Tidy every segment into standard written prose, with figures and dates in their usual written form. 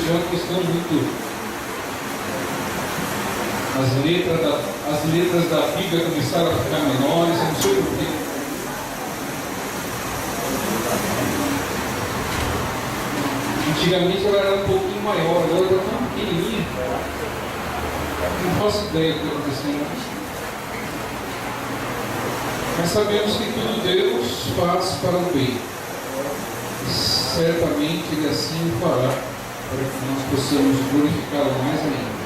é uma questão muito... As letras da Bíblia começaram a ficar menores, eu não sei porquê. Antigamente ela era um pouquinho maior, agora ela está tão pequenininha. Não faço ideia do que está acontecendo. Mas sabemos que tudo Deus faz para o bem. Certamente Ele assim o fará, para que nós possamos glorificá-lo mais ainda.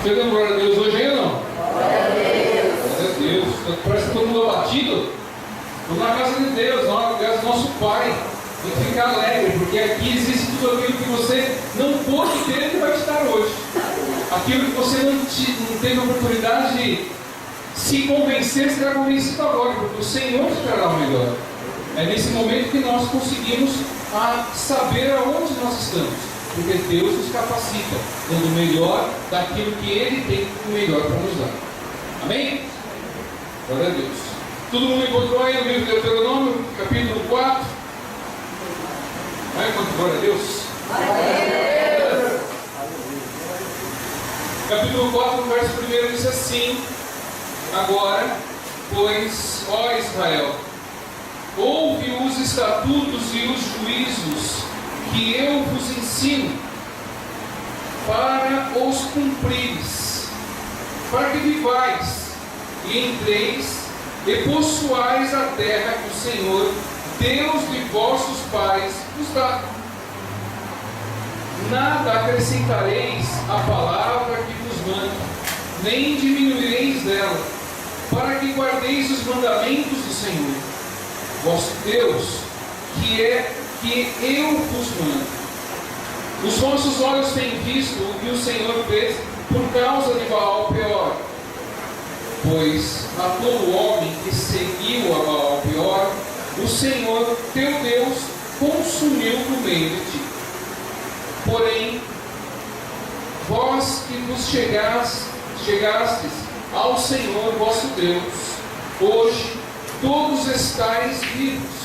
Você deu glória a Deus hoje ainda não? Glória a Deus. Glória a Deus. Parece que todo mundo abatido. Estou na casa de Deus, na casa do nosso Pai. Tem que ficar alegre, porque aqui existe tudo aquilo que você não pôde ter que vai te dar hoje. Aquilo que você não teve a oportunidade de se convencer, será convencido agora, porque o Senhor te trará o melhor. É nesse momento que nós conseguimos saber aonde nós estamos. Porque Deus nos capacita, dando o melhor daquilo que Ele tem o melhor para nos dar. Amém? Glória a Deus. Todo mundo encontrou aí no livro de Deuteronômio, capítulo 4. Vai, glória a Deus. Capítulo 4, verso 1 diz assim: Agora, pois, ó Israel, ouve os estatutos e os juízos que eu vos ensino, para os cumprires, para que vivais e entreis e possuais a terra que o Senhor, Deus de vossos pais, vos dá. Nada acrescentareis à palavra que vos mando, nem diminuireis dela, para que guardeis os mandamentos do Senhor, vosso Deus, que eu vos mando. Os vossos olhos têm visto o que o Senhor fez por causa de Baal-peor. Pois a todo homem que seguiu a Baal-peor, o Senhor teu Deus consumiu no meio de ti. Porém, vós que vos chegastes ao Senhor vosso Deus, hoje todos estáis vivos.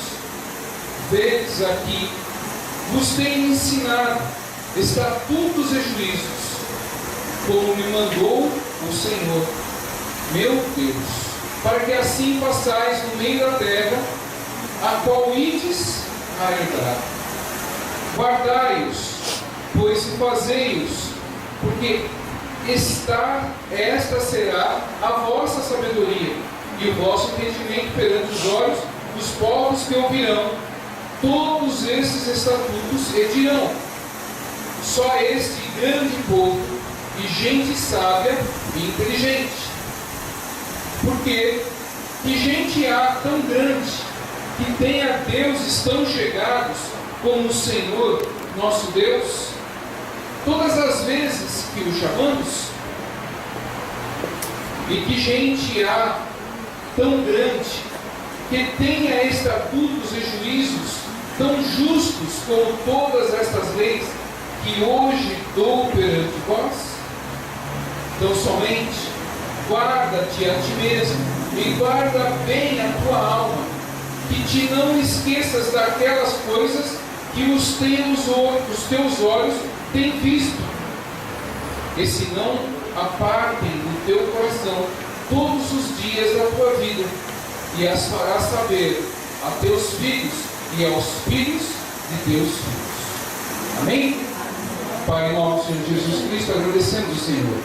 Vedes aqui, vos tenho ensinado estatutos e juízos, como me mandou o Senhor, meu Deus, para que assim passais no meio da terra, a qual ides a herdar. Guardai-os, pois e fazei-os, porque esta será a vossa sabedoria e o vosso entendimento perante os olhos dos povos que ouvirão todos estes estatutos e dirão: só este grande povo e gente sábia e inteligente. Porque que gente há tão grande que tenha deuses tão chegados como o Senhor nosso Deus, todas as vezes que o chamamos? E que gente há tão grande que tenha estatutos e juízos tão justos como todas estas leis que hoje dou perante vós? Então somente guarda-te a ti mesmo e guarda bem a tua alma, que te não esqueças daquelas coisas que os teus olhos têm visto, e se não apartem do teu coração todos os dias da tua vida, e as farás saber a teus filhos e aos filhos de teus filhos. Amém? Pai, em nome do Senhor Jesus Cristo, agradecemos o Senhor,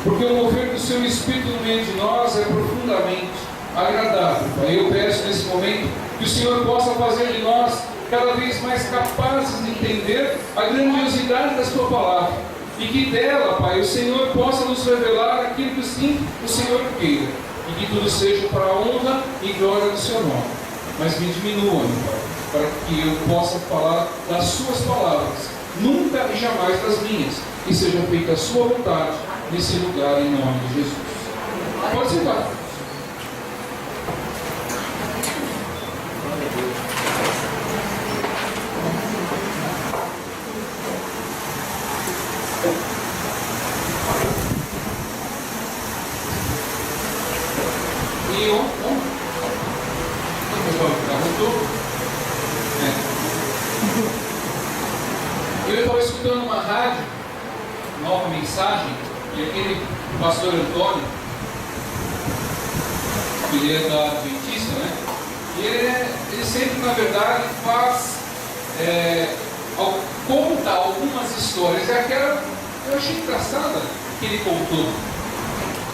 porque o mover do seu Espírito no meio de nós é profundamente agradável. Pai, eu peço nesse momento que o Senhor possa fazer de nós cada vez mais capazes de entender a grandiosidade da sua palavra, e que dela, Pai, o Senhor possa nos revelar aquilo que sim o Senhor queira, e que tudo seja para a honra e glória do seu nome. Mas me diminua, meu Pai, para que eu possa falar das suas palavras, nunca e jamais das minhas, e seja feita a sua vontade nesse lugar, em nome de Jesus. Pode sentar. E Eu estava escutando uma rádio, Nova Mensagem, e aquele pastor Antônio, ele é da Adventista, né? E ele sempre, na verdade, conta algumas histórias. E aquela, eu achei engraçada que ele contou.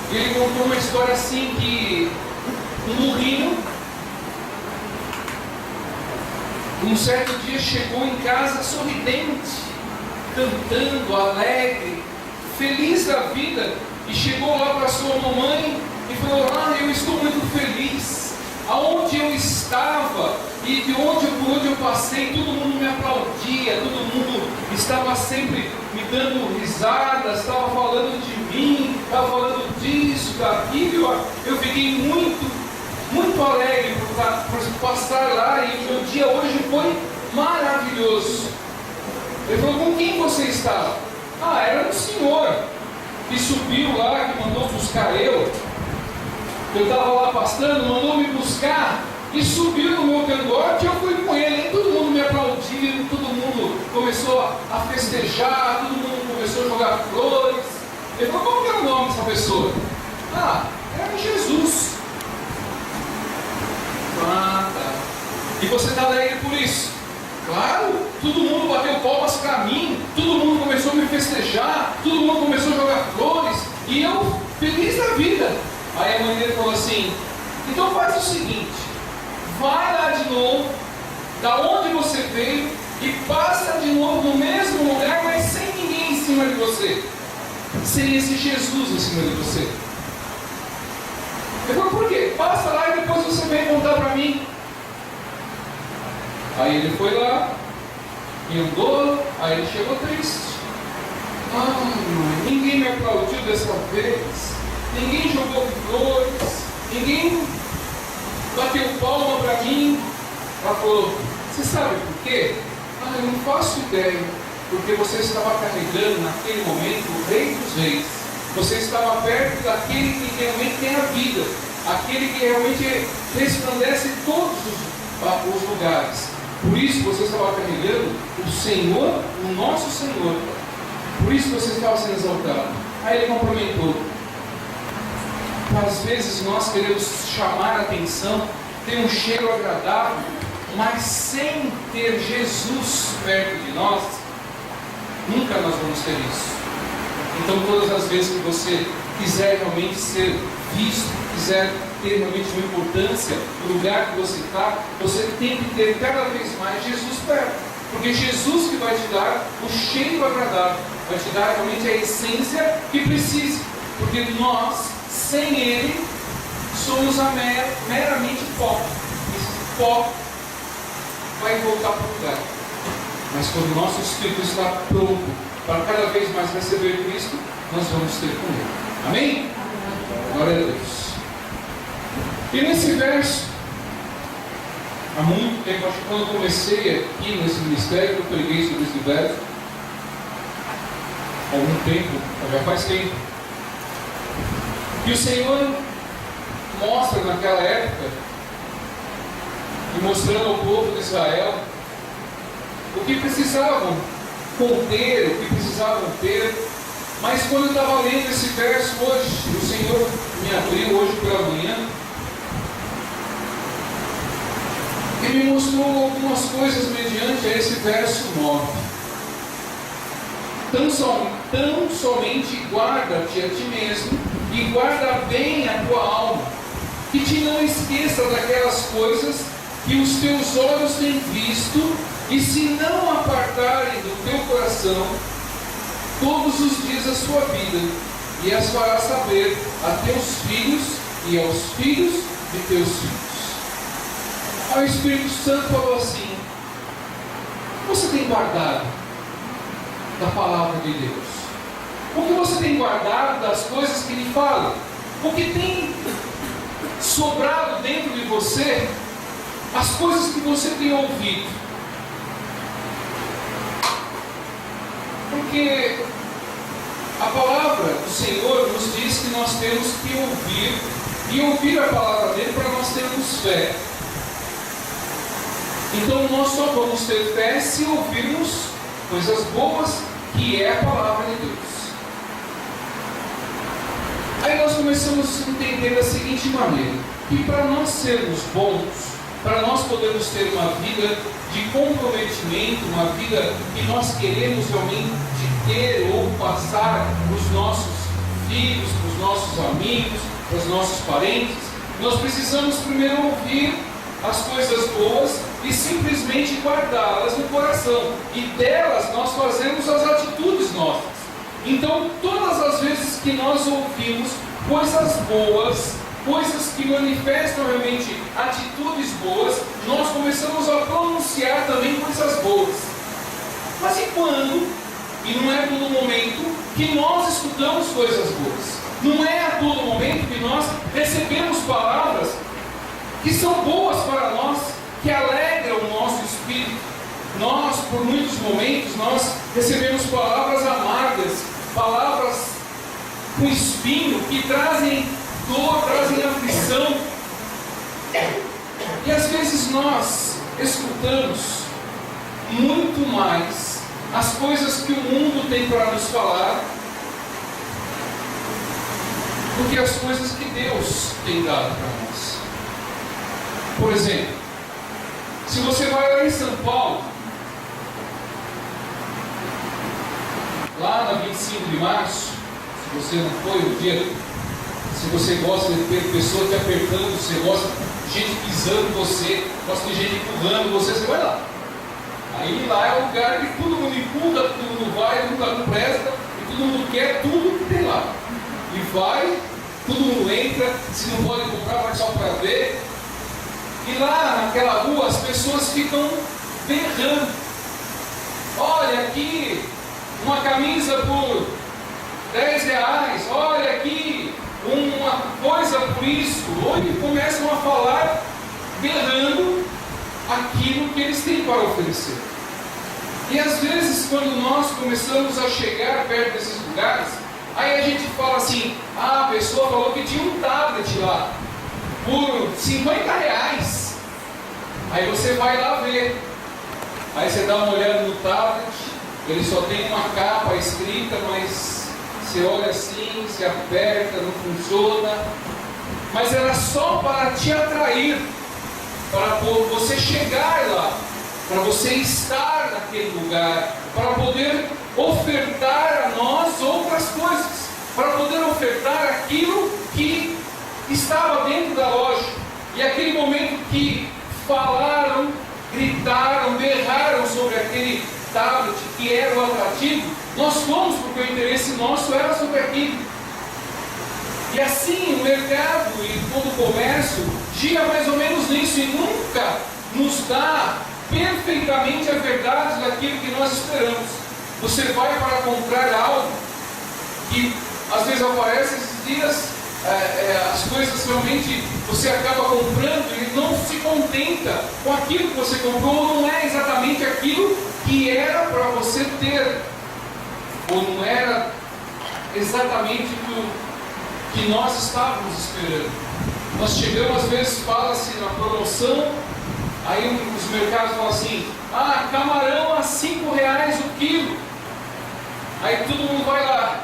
Ele contou uma história assim que um burrinho, um certo dia chegou em casa sorridente, cantando, alegre, feliz da vida, e chegou lá para sua mamãe e falou: eu estou muito feliz, aonde eu estava e por onde eu passei, todo mundo me aplaudia, todo mundo estava sempre me dando risadas, estava falando de mim, estava falando disso, daquilo. Eu fiquei muito alegre por passar lá, e o meu dia hoje foi maravilhoso. Ele falou: com quem você estava? Era um senhor que subiu lá, que mandou buscar eu. Eu estava lá pastando, mandou me buscar e subiu no meu cangote. Eu fui com ele, e todo mundo me aplaudiu, todo mundo começou a festejar, todo mundo começou a jogar flores. Ele falou: qual que era o nome dessa pessoa? Era Jesus. Tá. E você está alegre por isso? Claro, todo mundo bateu palmas para mim, todo mundo começou a me festejar, todo mundo começou a jogar flores, e eu feliz da vida. Aí a mãe dele falou assim: então faz o seguinte, vai lá de novo, da onde você veio, e passa de novo no mesmo lugar, mas sem ninguém em cima de você, sem esse Jesus em cima de você. Eu falei: por quê? Passa lá e depois você vem contar para mim. Aí ele foi lá e andou, aí ele chegou triste. Mãe, ninguém me aplaudiu dessa vez, ninguém jogou flores, ninguém bateu palma para mim. Ela falou: você sabe por quê? Eu não faço ideia, porque você estava carregando naquele momento o Rei dos Reis. Você estava perto daquele que realmente tem a vida, aquele que realmente resplandece em todos os lugares. Por isso você estava carregando o Senhor, o nosso Senhor. Por isso você estava sendo exaltado. Aí ele complementou: às vezes nós queremos chamar a atenção, ter um cheiro agradável, mas sem ter Jesus perto de nós, nunca nós vamos ter isso. Então todas as vezes que você quiser realmente ser visto, quiser ter realmente uma importância no lugar que você está, você tem que ter cada vez mais Jesus perto, porque Jesus que vai te dar o cheiro agradável, vai te dar realmente a essência que precisa, porque nós, sem Ele, somos meramente pó. Esse pó vai voltar para o lugar, mas quando o nosso Espírito está pronto para cada vez mais receber Cristo, nós vamos ter com Ele. Amém? Glória a Deus. E nesse verso, há muito tempo, acho que quando eu comecei aqui nesse ministério, eu preguei sobre esse verso, há algum tempo, já faz tempo, e o Senhor mostra naquela época, e mostrando ao povo de Israel, o que precisavam conter, o que precisavam ter. Mas quando eu estava lendo esse verso hoje, o Senhor me abriu hoje pela manhã, e me mostrou algumas coisas mediante a esse verso 9. Tão somente guarda-te a ti mesmo, e guarda bem a tua alma, que te não esqueça daquelas coisas que os teus olhos têm visto, e se não apartarem do teu coração todos os dias da sua vida, e as farás saber a teus filhos e aos filhos de teus filhos. Aí o Espírito Santo falou assim: você tem guardado da palavra de Deus? O que você tem guardado das coisas que lhe falam? O que tem sobrado dentro de você? As coisas que você tem ouvido? Porque a palavra do Senhor nos diz que nós temos que ouvir, e ouvir a palavra dele para nós termos fé. Então nós só vamos ter fé se ouvirmos coisas boas, que é a palavra de Deus. Aí nós começamos a entender da seguinte maneira, que para nós sermos bons, para nós podermos ter uma vida de comprometimento, uma vida que nós queremos realmente ter ou passar para os nossos filhos, para os nossos amigos, para os nossos parentes, nós precisamos primeiro ouvir as coisas boas e simplesmente guardá-las no coração. E delas nós fazemos as atitudes nossas. Então, todas as vezes que nós ouvimos coisas boas, coisas que manifestam realmente atitudes boas, nós começamos a pronunciar também coisas boas. Mas e quando, e não é a todo momento, que nós escutamos coisas boas? Não é a todo momento que nós recebemos palavras que são boas para nós, que alegram o nosso espírito. Nós, por muitos momentos, nós recebemos palavras amargas, palavras com espinho, que trazem dor, trazem aflição. E às vezes nós escutamos muito mais as coisas que o mundo tem para nos falar do que as coisas que Deus tem dado para nós. Por exemplo, se você vai lá em São Paulo, lá na 25 de março, se você não foi um dia, se você gosta de ter pessoas te apertando, você gosta de gente pisando em você, gosta de gente empurrando você, você vai lá. Aí lá é o lugar que todo mundo empurra, todo mundo vai, todo mundo presta, e todo mundo quer tudo que tem lá. E vai, todo mundo entra, se não pode comprar, vai só para ver. E lá naquela rua as pessoas ficam berrando. Olha aqui, uma camisa por R$10, olha aqui, uma coisa por isso. Hoje começam a falar berrando aquilo que eles têm para oferecer. E às vezes quando nós começamos a chegar perto desses lugares, aí a gente fala assim, a pessoa falou que tinha um tablet lá por R$50. Aí você vai lá ver. Aí você dá uma olhada no tablet, ele só tem uma capa escrita, mas você olha assim, se aperta, não funciona. Mas era só para te atrair, para você chegar lá, para você estar naquele lugar, para poder ofertar a nós outras coisas, para poder ofertar aquilo que estava dentro da loja. E aquele momento que falaram, gritaram, berraram sobre aquele tablet que era o atrativo, nós fomos porque o interesse nosso era sobre aquilo. E assim o mercado e todo o comércio gira mais ou menos nisso e nunca nos dá perfeitamente a verdade daquilo que nós esperamos. Você vai para comprar algo que às vezes aparece esses dias, as coisas realmente você acaba comprando e não se contenta com aquilo que você comprou, não é exatamente aquilo que era para você ter, ou não era exatamente o que nós estávamos esperando. Nós chegamos, às vezes fala-se na promoção, aí os mercados falam assim, camarão a R$5 o quilo. Aí todo mundo vai lá,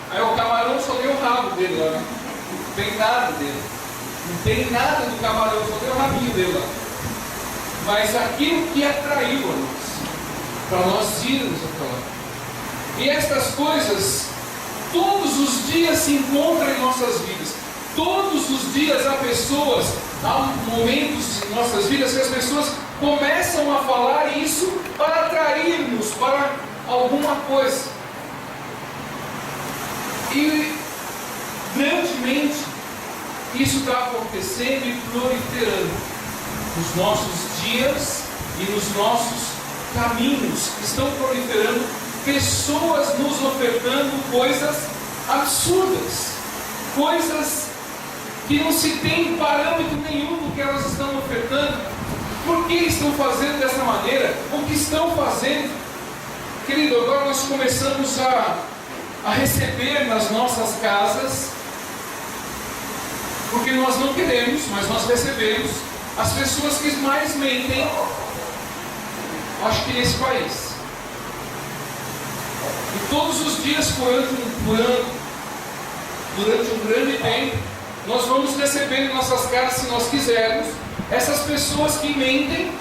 aí o camarão só tem o rabo dele lá, né? Não tem nada dele, não tem nada do camarão, só tem o rabinho dele lá. Mas aquilo que atraiu a nós, para nós irmos até lá. E estas coisas todos os dias se encontram em nossas vidas. Todos os dias há pessoas, há momentos em nossas vidas que as pessoas começam a falar isso para atrair-nos para alguma coisa. E grandemente isso está acontecendo e proliferando nos nossos dias e nos nossos caminhos. Estão proliferando pessoas nos ofertando coisas absurdas, coisas que não se tem parâmetro nenhum do que elas estão ofertando. Por que estão fazendo dessa maneira? O que estão fazendo? Querido, agora nós começamos a receber nas nossas casas, porque nós não queremos, mas nós recebemos as pessoas que mais mentem, acho que nesse país. E todos os dias, durante um grande tempo, nós vamos receber em nossas casas, se nós quisermos, essas pessoas que mentem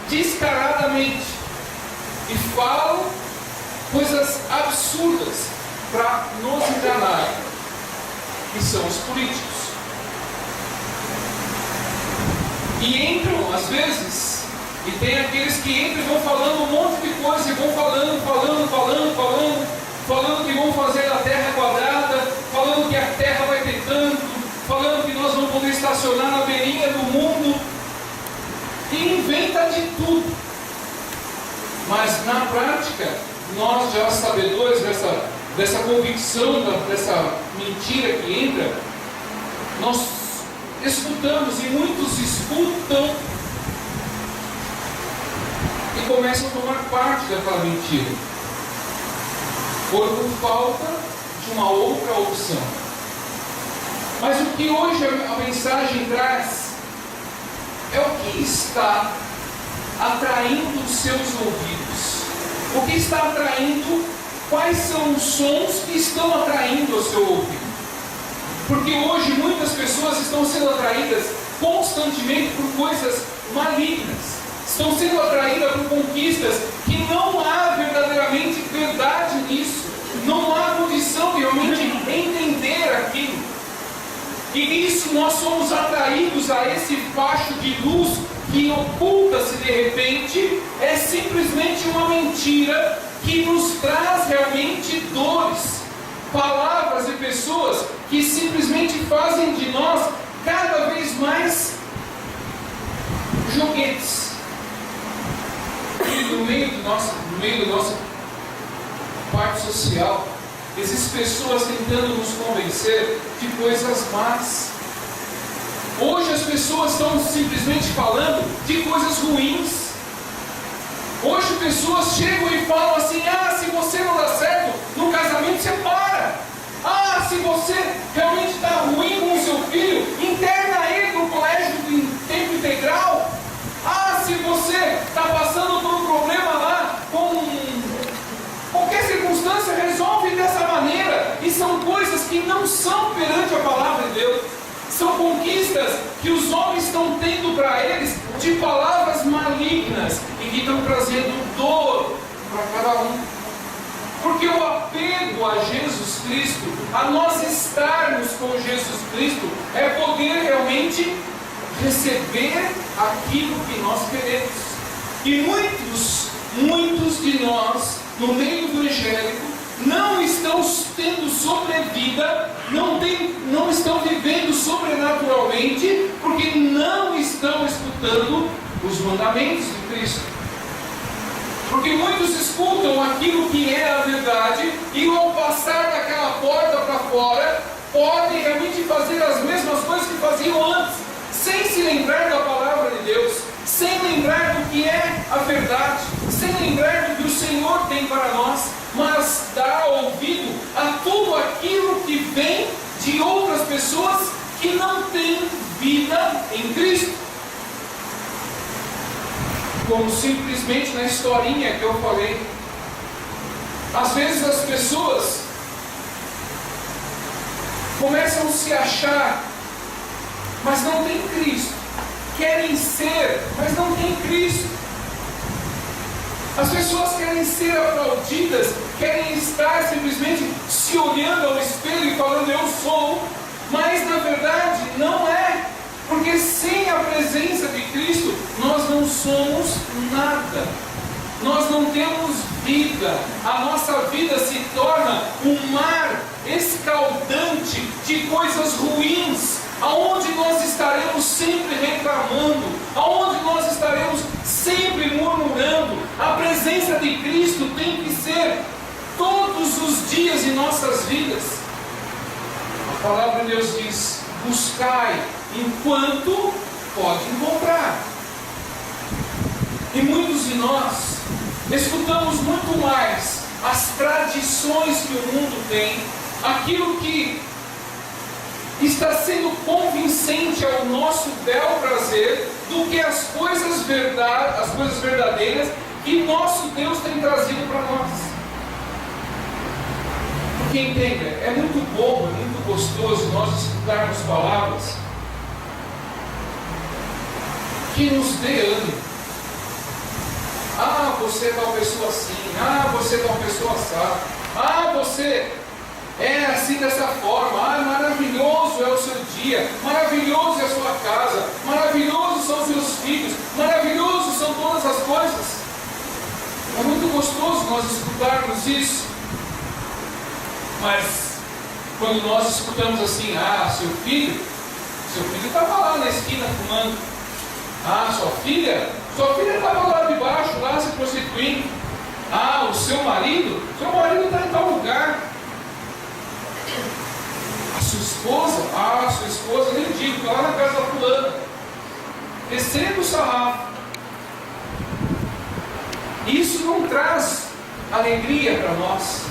descaradamente e falam coisas absurdas para nos enganar, que são os políticos. E entram, às vezes, e tem aqueles que entram e vão falando um monte de coisa, e vão falando que vão fazer a terra quadrada, falando que a terra vai ter tanto, falando que nós vamos poder estacionar na beirinha do mundo, e inventa de tudo. Mas na prática, nós já sabedores dessa convicção, dessa mentira que entra, nós escutamos, e muitos escutam e começam a tomar parte daquela mentira, por falta de uma outra opção. Mas o que hoje a mensagem traz é o que está atraindo os seus ouvidos, o que está atraindo, quais são os sons que estão atraindo o seu ouvido. Porque hoje muitas pessoas estão sendo atraídas constantemente por coisas malignas, estão sendo atraídas por conquistas que não há verdadeiramente verdade nisso, não há condição de realmente entender aquilo. E isso nós somos atraídos a esse facho de luz que oculta-se de repente, é simplesmente uma mentira que nos traz realmente dores. Palavras e pessoas que simplesmente fazem de nós cada vez mais joguetes. E no meio do nosso parte social, existem pessoas tentando nos convencer de coisas más. Hoje as pessoas estão simplesmente falando de coisas ruins. Hoje pessoas chegam e falam assim: se você não dá certo no casamento, você para. Se você realmente está ruim com o seu filho, interna ele no colégio em tempo integral. Se você está passando por um problema lá, com qualquer circunstância, resolve dessa maneira. E são coisas que não são perante a palavra de Deus. São conquistas que os homens estão tendo para eles de palavras malignas e que estão trazendo dor para cada um. Porque o apego a Jesus Cristo, a nós estarmos com Jesus Cristo, é poder realmente receber aquilo que nós queremos. E muitos de nós, no meio do evangélico, não estão tendo sobrevida, não estão vivendo sobrenaturalmente, porque não estão escutando os mandamentos de Cristo. Porque muitos escutam aquilo que é a verdade, e ao passar daquela porta para fora, podem realmente fazer as mesmas coisas que faziam antes, sem se lembrar da palavra de Deus, sem lembrar do que é a verdade, sem lembrar do que o Senhor tem para nós, mas dar ouvido a tudo aquilo que vem de outras pessoas que não têm vida em Cristo. Como simplesmente na historinha que eu falei, às vezes as pessoas começam a se achar, mas não tem Cristo, querem ser, mas não tem Cristo. As pessoas querem ser aplaudidas, querem estar simplesmente se olhando ao espelho e falando eu sou, mas na verdade não é, porque sem a presença de Cristo nós não somos nada, nós não temos vida, a nossa vida se torna um mar escaldante de coisas ruins, aonde nós estaremos sempre reclamando, aonde nós estaremos sempre murmurando. A presença de Cristo tem que ser todos os dias em nossas vidas. A palavra de Deus diz: buscai enquanto pode encontrar. E muitos de nós escutamos muito mais as tradições que o mundo tem, aquilo que está sendo convincente ao nosso bel prazer, do que as coisas verdadeiras que nosso Deus tem trazido para nós. Porque entenda, é muito bom, é muito gostoso nós escutarmos palavras que nos dê ânimo. Ah, você é tal pessoa assim. Ah, você é tal pessoa assada. Ah, você é assim dessa forma. Ah, maravilhoso é o seu dia. Maravilhoso é a sua casa. Maravilhoso são os seus filhos. Maravilhoso são todas as coisas. É muito gostoso nós escutarmos isso. Mas quando nós escutamos assim, ah, seu filho estava lá na esquina fumando. Ah, sua filha estava lá de baixo, lá se prostituindo. Ah, o seu marido está em tal lugar. A sua esposa, nem digo, está lá na casa da fulana, descendo o sarrafo. Isso não traz alegria para nós.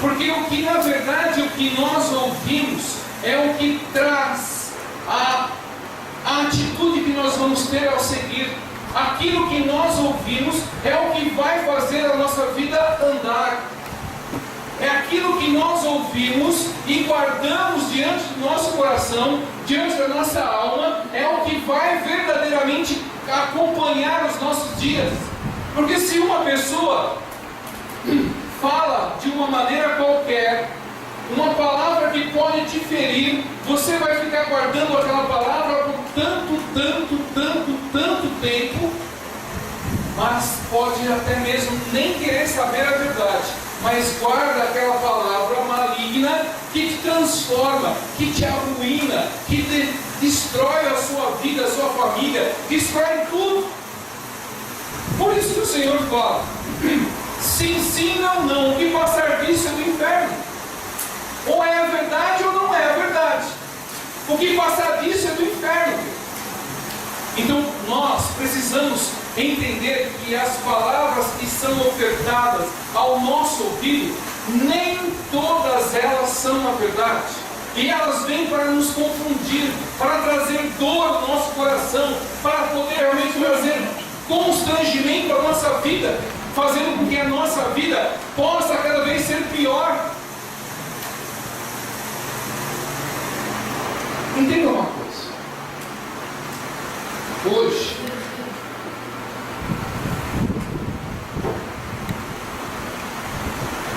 Porque o que na verdade o que nós ouvimos é o que traz a atitude que nós vamos ter ao seguir. Aquilo que nós ouvimos é o que vai fazer a nossa vida andar. É aquilo que nós ouvimos e guardamos diante do nosso coração, diante da nossa alma, é o que vai verdadeiramente acompanhar os nossos dias. Porque se uma pessoa fala de uma maneira qualquer, uma palavra que pode te ferir, você vai ficar guardando aquela palavra por tanto tempo, mas pode até mesmo nem querer saber a verdade, mas guarda aquela palavra maligna que te transforma, que te arruína, que destrói a sua vida, a sua família, destrói tudo. Por isso que o Senhor fala, sim, sim, não, não, o que passar disso é do inferno. Ou é a verdade ou não é a verdade. O que passar disso é do inferno. Então nós precisamos entender que as palavras que são ofertadas ao nosso ouvido, nem todas elas são a verdade. E elas vêm para nos confundir, para trazer dor ao nosso coração, para poder realmente trazer constrangimento à nossa vida, fazendo com que a nossa vida possa cada vez ser pior. Entenda uma coisa. Hoje,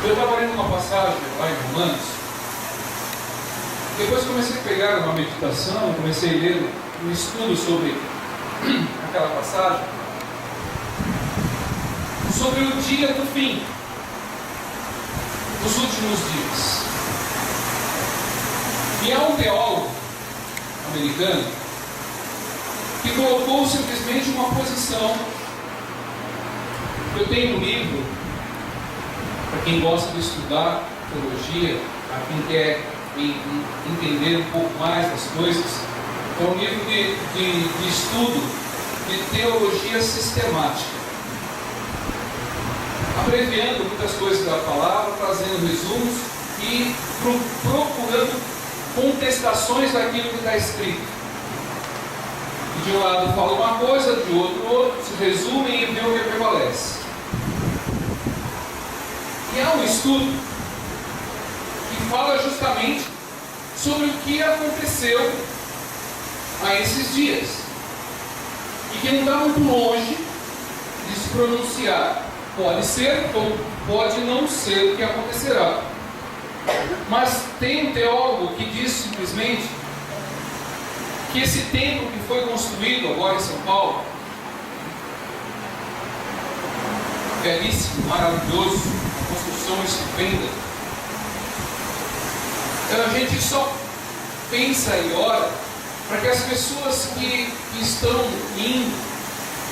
eu estava lendo uma passagem lá em Romanos. Depois comecei a pegar uma meditação, comecei a ler um estudo sobre aquela passagem, sobre o dia do fim, dos últimos dias. E há um teólogo americano que colocou simplesmente uma posição. Eu tenho um livro para quem gosta de estudar teologia, para quem quer entender um pouco mais das coisas. É um livro de estudo de teologia sistemática, abreviando muitas coisas da palavra, trazendo resumos e procurando contestações daquilo que está escrito. E de um lado fala uma coisa, de outro, se resumem e vê o que prevalece. E há um estudo que fala justamente sobre o que aconteceu a esses dias, e que não está muito longe de se pronunciar. Pode ser ou pode não ser o que acontecerá. Mas tem um teólogo que diz simplesmente que esse templo que foi construído agora em São Paulo, belíssimo, maravilhoso, uma construção estupenda, a gente só pensa e ora para que as pessoas que estão indo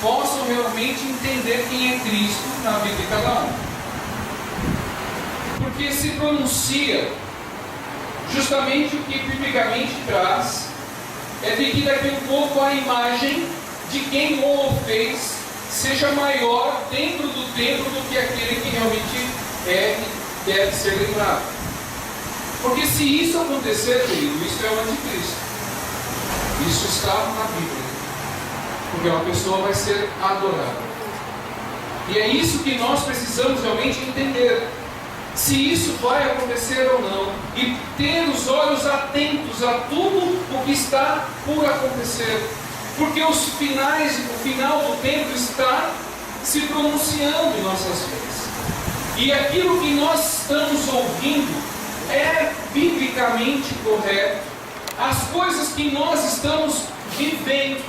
possam realmente entender quem é Cristo na vida de cada um. Porque se pronuncia justamente o que biblicamente traz, é de que daqui a um pouco a imagem de quem o fez seja maior dentro do templo do que aquele que realmente é e deve ser lembrado. Porque se isso acontecer, querido, isso é o anticristo. Isso está na Bíblia. Porque uma pessoa vai ser adorada. E é isso que nós precisamos realmente entender. se isso vai acontecer ou não, e ter os olhos atentos a tudo o que está por acontecer, porque o final do tempo está se pronunciando em nossas vidas, e aquilo que nós estamos ouvindo é biblicamente correto. As coisas que nós estamos vivendo,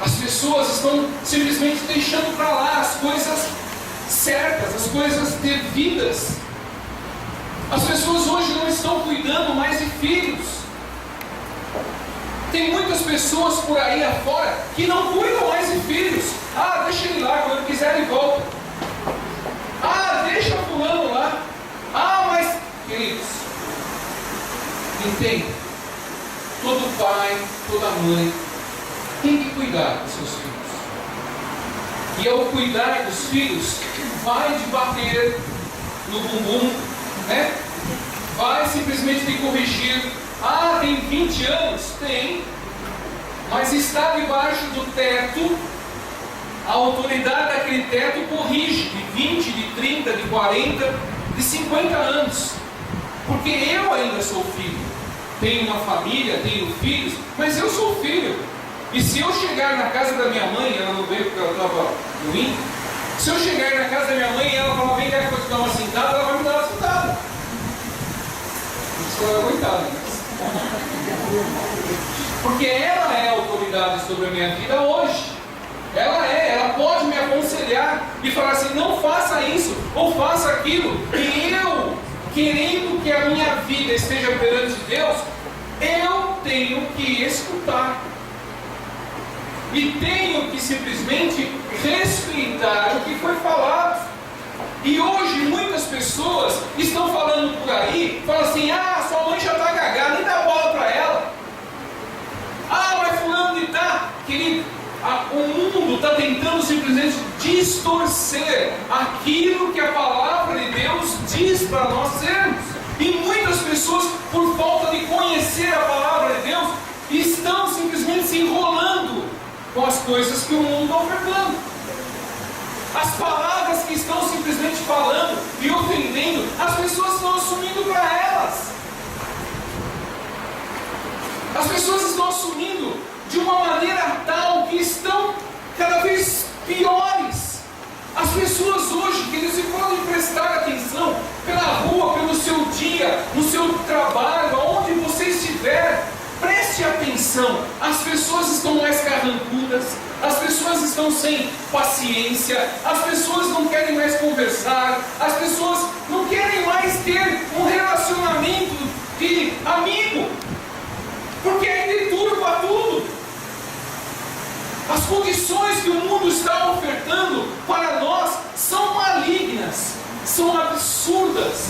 as pessoas estão simplesmente deixando para lá as coisas certas, as coisas devidas. As pessoas hoje não estão cuidando mais de filhos. Tem muitas pessoas por aí afora que não cuidam mais de filhos. Ah, deixa ele lá, quando ele quiser ele volta. Ah, deixa fulano lá. Ah, mas, queridos, entenda, todo pai, toda mãe tem que cuidar dos seus filhos. E ao cuidar dos filhos, vai de bater no bumbum, né? Vai simplesmente de corrigir. Ah, tem 20 anos? Tem. Mas está debaixo do teto, a autoridade daquele teto corrige de 20, de 30, de 40, de 50 anos. Porque eu ainda sou filho. Tenho uma família, tenho filhos, mas eu sou filho. E se eu chegar na casa da minha mãe, ela não veio porque ela estava ruim, se eu chegar na casa da minha mãe e ela falar, vem cá que eu vou te dar uma sentada, ela vai me dar uma sentada. Isso ela é aguentada, né? Porque ela é a autoridade sobre a minha vida hoje. Ela pode me aconselhar e falar assim, não faça isso, ou faça aquilo. E eu, querendo que a minha vida esteja perante Deus, eu tenho que escutar. E tenho que simplesmente respeitar o que foi falado. E hoje muitas pessoas estão falando por aí, falam assim, ah, sua mãe já está cagada, nem dá bola para ela. Ah, mas fulano de tá. Querido, o mundo está tentando simplesmente distorcer aquilo que a palavra de Deus diz para nós sermos. E muitas pessoas, por falta de conhecer a palavra de Deus, estão simplesmente se enrolando com as coisas que o mundo está ofertando. As palavras que estão simplesmente falando e ofendendo, as pessoas estão assumindo para elas. As pessoas estão assumindo de uma maneira tal que estão cada vez piores. As pessoas hoje, que se podem prestar atenção pela rua, pelo seu dia, no seu trabalho, aonde você estiver, preste atenção. As pessoas estão mais carrancudas, as pessoas estão sem paciência, as pessoas não querem mais conversar, as pessoas não querem mais ter um relacionamento de amigo, porque aí deturpa tudo. As condições que o mundo está ofertando para nós são malignas, são absurdas.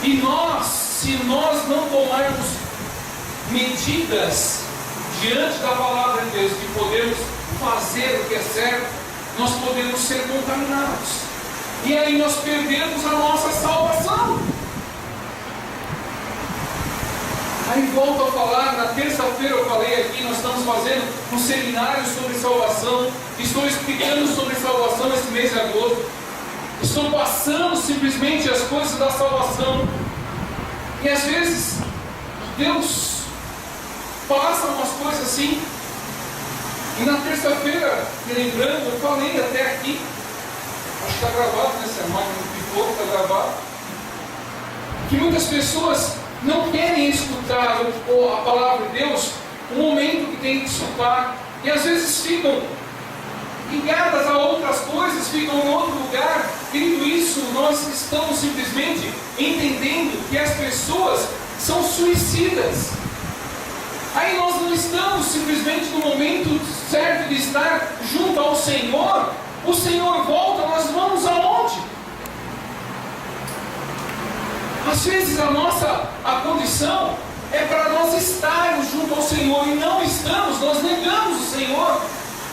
E nós, se nós não tomarmos medidas diante da palavra de Deus, de podermos fazer o que é certo, nós podemos ser contaminados. E aí nós perdemos a nossa salvação. Aí volto a falar, na terça-feira eu falei aqui, nós estamos fazendo um seminário sobre salvação, estou explicando sobre salvação esse mês de agosto, estou passando simplesmente as coisas da salvação, e às vezes Deus passa umas coisas assim, e na terça-feira, me lembrando, eu falei até aqui, acho que está gravado, né? Se a máquina pipou, está gravado, que muitas pessoas não querem escutar a palavra de Deus no momento que tem que escutar, e às vezes ficam ligadas a outras coisas, ficam em outro lugar. Querido, isso nós estamos simplesmente entendendo que as pessoas são suicidas. Aí nós não estamos simplesmente no momento certo de estar junto ao Senhor. O Senhor volta, nós vamos aonde? Às vezes a condição é para nós estarmos junto ao Senhor e não estamos, nós negamos o Senhor.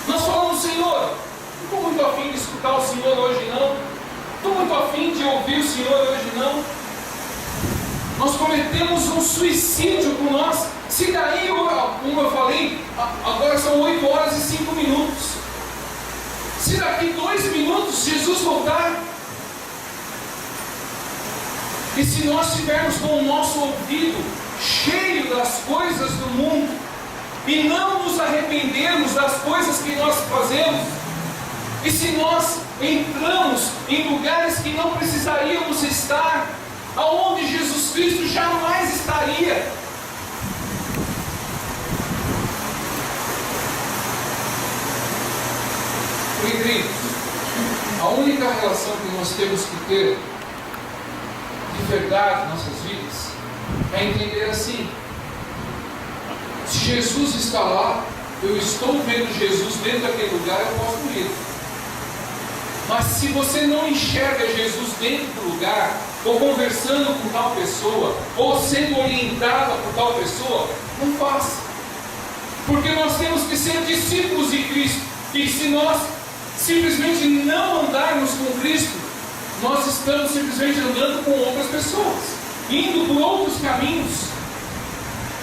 Nós falamos, Senhor, não estou muito afim de escutar o Senhor hoje não, estou muito afim de ouvir o Senhor hoje não. Nós cometemos um suicídio com nós. Se daí, como eu falei, agora são 8 horas e 5 minutos. Se daqui 2 minutos Jesus voltar, se nós estivermos com o nosso ouvido cheio das coisas do mundo, e não nos arrependermos das coisas que nós fazemos, e se nós entramos em lugares que não precisaríamos estar, aonde Jesus Cristo jamais estaria, queridos, a única relação que nós temos que ter de verdade em nossas vidas é entender assim: se Jesus está lá, eu estou vendo Jesus dentro daquele lugar, eu posso ir. Mas se você não enxerga Jesus dentro do lugar, ou conversando com tal pessoa, ou sendo orientada por tal pessoa, não faça. Porque nós temos que ser discípulos de Cristo. E se nós simplesmente não andarmos com Cristo, nós estamos simplesmente andando com outras pessoas, indo por outros caminhos.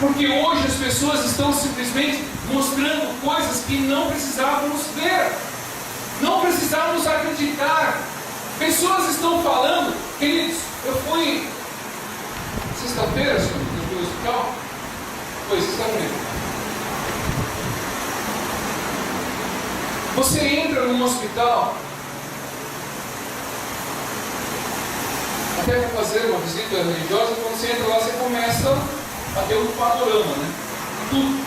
Porque hoje as pessoas estão simplesmente mostrando coisas que não precisávamos ver, não precisávamos acreditar. Pessoas estão falando, queridos, eu fui sexta-feira, eu fui ao hospital, foi sexta-feira. Você entra num hospital, até para fazer uma visita religiosa, quando você entra lá, você começa a ter um panorama, né? Tudo.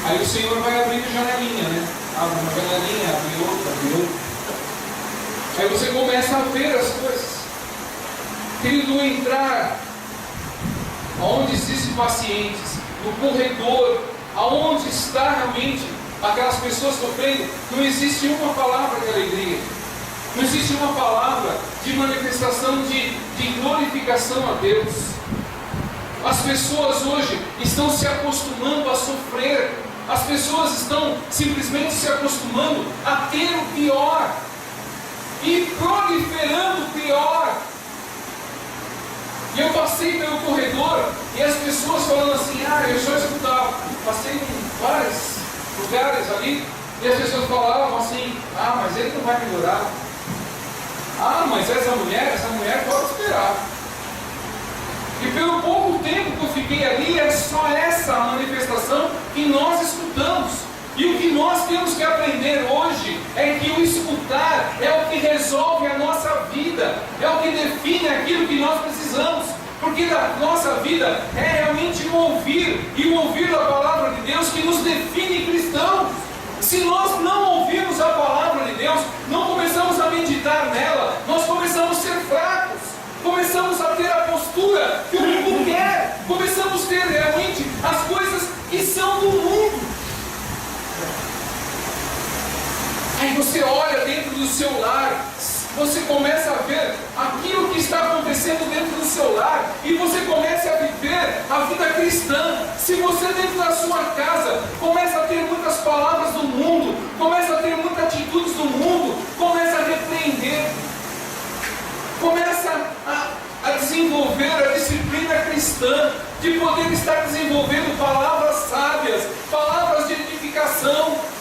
Aí o Senhor vai abrir janelinha, né? Abre uma janelinha, abre outra, abre outra. Aí você começa a ver as coisas. Querido, entrar aonde existem pacientes, no corredor, aonde está realmente aquelas pessoas sofrendo, não existe uma palavra de alegria, não existe uma palavra de manifestação de glorificação a Deus. As pessoas hoje estão se acostumando a sofrer, as pessoas estão simplesmente se acostumando a ter o pior e proliferando o pior. E eu passei pelo corredor e as pessoas falando assim: eu só escutava, passei em vários lugares ali, e as pessoas falavam assim: mas ele não vai melhorar. Mas essa mulher pode esperar. E pelo pouco tempo que eu fiquei ali, é só essa manifestação que nós escutamos. E o que nós temos que aprender hoje é que o escutar é o que resolve a nossa vida, é o que define aquilo que nós precisamos. Porque a nossa vida é realmente o ouvir, e o ouvir da palavra de Deus que nos define cristãos. Se nós não ouvirmos a palavra de Deus, não começamos a meditar nela, nós começamos a ser fracos, começamos a ter a postura que o mundo quer, começamos a ter realmente as coisas que são do mundo. Aí você olha dentro do seu lar, você começa a ver aquilo que está acontecendo dentro do seu lar, e você começa a viver a vida cristã. Se você dentro da sua casa começa a ter muitas palavras do mundo, começa a ter muitas atitudes do mundo, começa a repreender, começa a desenvolver a disciplina cristã, de poder estar desenvolvendo palavras sábias, palavras de edificação.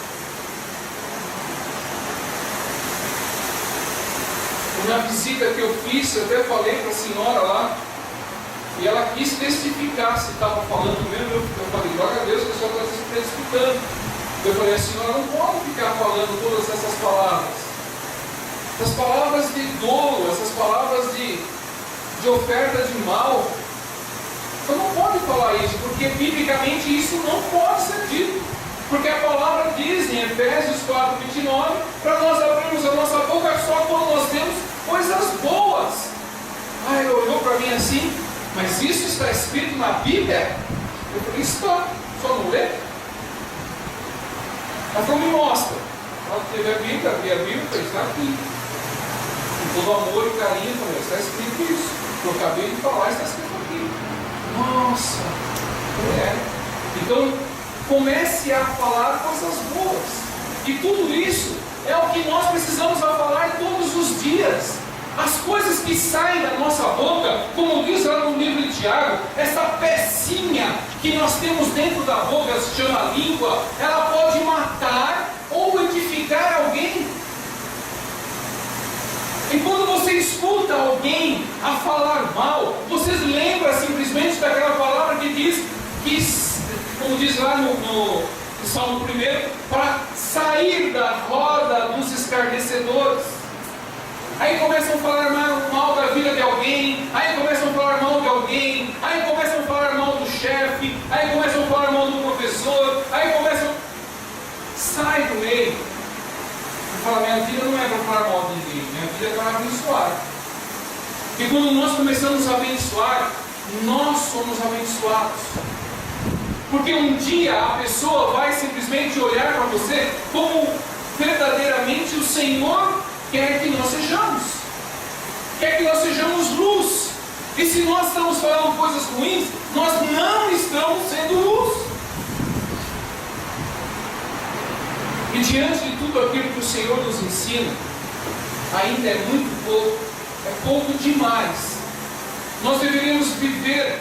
Na visita que eu fiz, eu até falei para a senhora lá, e ela quis testificar se estava falando mesmo. Eu falei: glória a Deus que a senhora está testificando. Eu falei: a senhora não pode ficar falando todas essas palavras de dolo, essas palavras de oferta de mal. Você não pode falar isso, porque biblicamente isso não pode ser dito. Porque a palavra diz em Efésios 4:29, para nós abrirmos a nossa boca só quando nós temos coisas boas. Ele olhou para mim assim: mas isso está escrito na Bíblia? Eu falei: está, só não lê. Ela falou: me mostra. Ela teve a Bíblia, abri a Bíblia, falei: está aqui. Com todo amor e carinho, falei: está escrito isso. Eu acabei de falar, está escrito aqui. Nossa, Então, comece a falar coisas boas. E tudo isso é o que nós precisamos falar todos os dias. As coisas que saem da nossa boca, como diz lá no livro de Tiago, essa pecinha que nós temos dentro da boca, se chama língua, ela pode matar ou edificar alguém. E quando você escuta alguém a falar sair da roda dos escarnecedores. Aí começam a falar mal da vida de alguém, aí começam a falar mal de alguém, aí começam a falar mal do chefe, aí começam a falar mal do professor, aí começam... Sai do meio. E fala, minha vida não é para falar mal de ninguém, minha vida é para abençoar. E quando nós começamos a abençoar, nós somos abençoados. Porque um dia a pessoa vai simplesmente olhar para você como verdadeiramente o Senhor quer que nós sejamos. Quer que nós sejamos luz. E se nós estamos falando coisas ruins, nós não estamos sendo luz. E diante de tudo aquilo que o Senhor nos ensina, ainda é muito pouco, é pouco demais. Nós deveríamos viver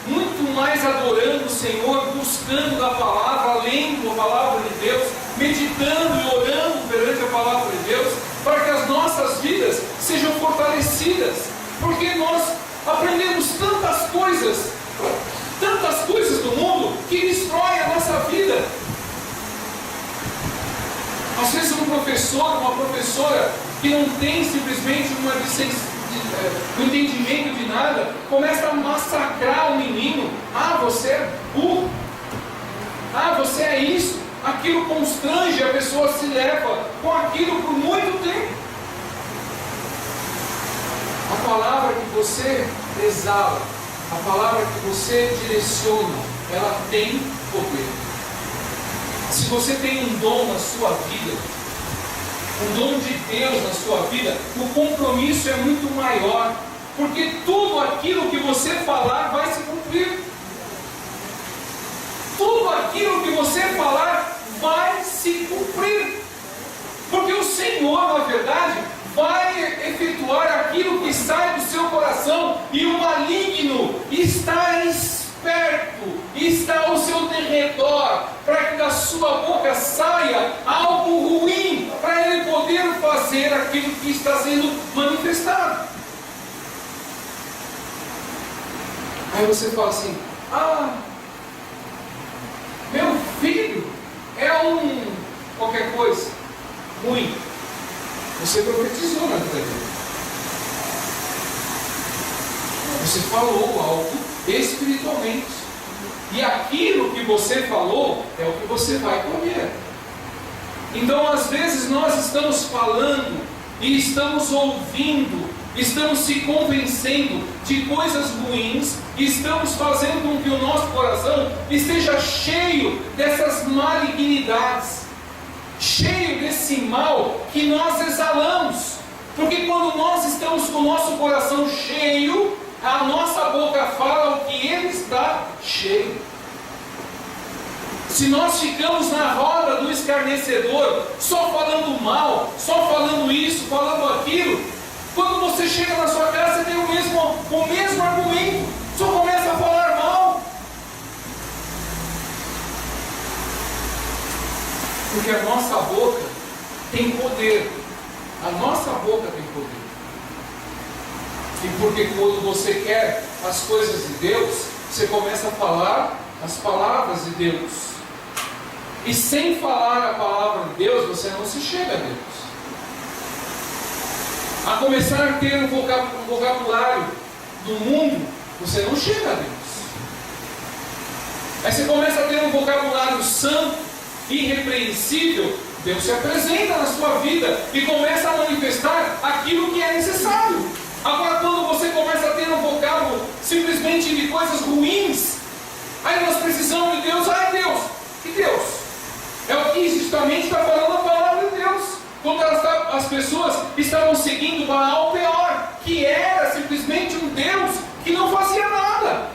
muito mais adorando o Senhor, buscando da palavra, lendo a palavra de Deus, meditando e orando perante a palavra de Deus, para que as nossas vidas sejam fortalecidas, porque nós aprendemos tantas coisas do mundo que destroem a nossa vida. Às vezes um professor, uma professora que não tem simplesmente um entendimento de nada, começa a massacrar o menino. Ah, você é burro. Ah, você é isso. Aquilo constrange, a pessoa se leva com aquilo por muito tempo. A palavra que você exala, a palavra que você direciona, ela tem poder. Se você tem um dom na sua vida, um dom de Deus na sua vida, o compromisso é muito maior, porque tudo aquilo que você falar vai se cumprir. Tudo aquilo que você falar vai se cumprir, porque o Senhor, na verdade, vai efetuar aquilo que sai do seu coração, e o maligno está esperto, está ao seu derredor, para que da sua boca saia algo ruim, para ele poder fazer aquilo que está sendo manifestado. Aí você fala assim: ah, meu filho é qualquer coisa ruim. Você profetizou na vida dele. Você falou algo espiritualmente. E aquilo que você falou é o que você vai colher. Então, às vezes, nós estamos falando e estamos ouvindo, estamos se convencendo de coisas ruins, e estamos fazendo com que o nosso coração esteja cheio dessas malignidades, cheio desse mal que nós exalamos. Porque quando nós estamos com o nosso coração cheio, a nossa boca fala o que ele está cheio. Se nós ficamos na roda do escarnecedor, só falando mal, só falando isso, falando aquilo, quando você chega na sua casa, você tem o mesmo argumento, só começa a falar mal. Porque a nossa boca tem poder. A nossa boca tem poder. E porque quando você quer as coisas de Deus, você começa a falar as palavras de Deus. E sem falar a palavra de Deus, você não se chega a Deus. A começar a ter um vocabulário do mundo, você não chega a Deus. Aí você começa a ter um vocabulário santo, irrepreensível, Deus se apresenta na sua vida e começa a manifestar aquilo que é necessário. Agora, quando você começa a ter um vocábulo simplesmente de coisas ruins, aí nós precisamos de Deus. Ai, Deus, que Deus? É o que justamente está falando a palavra de Deus. Quando as pessoas estavam seguindo Baal Peor, que era simplesmente um Deus que não fazia nada.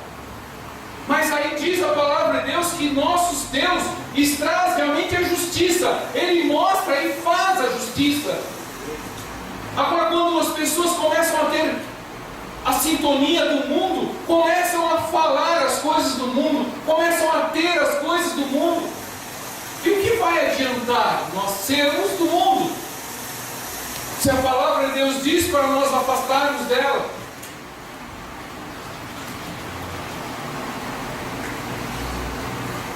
Mas aí diz a palavra de Deus que nossos Deus traz realmente a justiça. Ele mostra e faz a justiça. Agora, quando as pessoas começam a ter a sintonia do mundo, começam a falar as coisas do mundo, começam a ter as coisas do mundo, e o que vai adiantar nós sermos do mundo, se a palavra de Deus diz para nós afastarmos dela?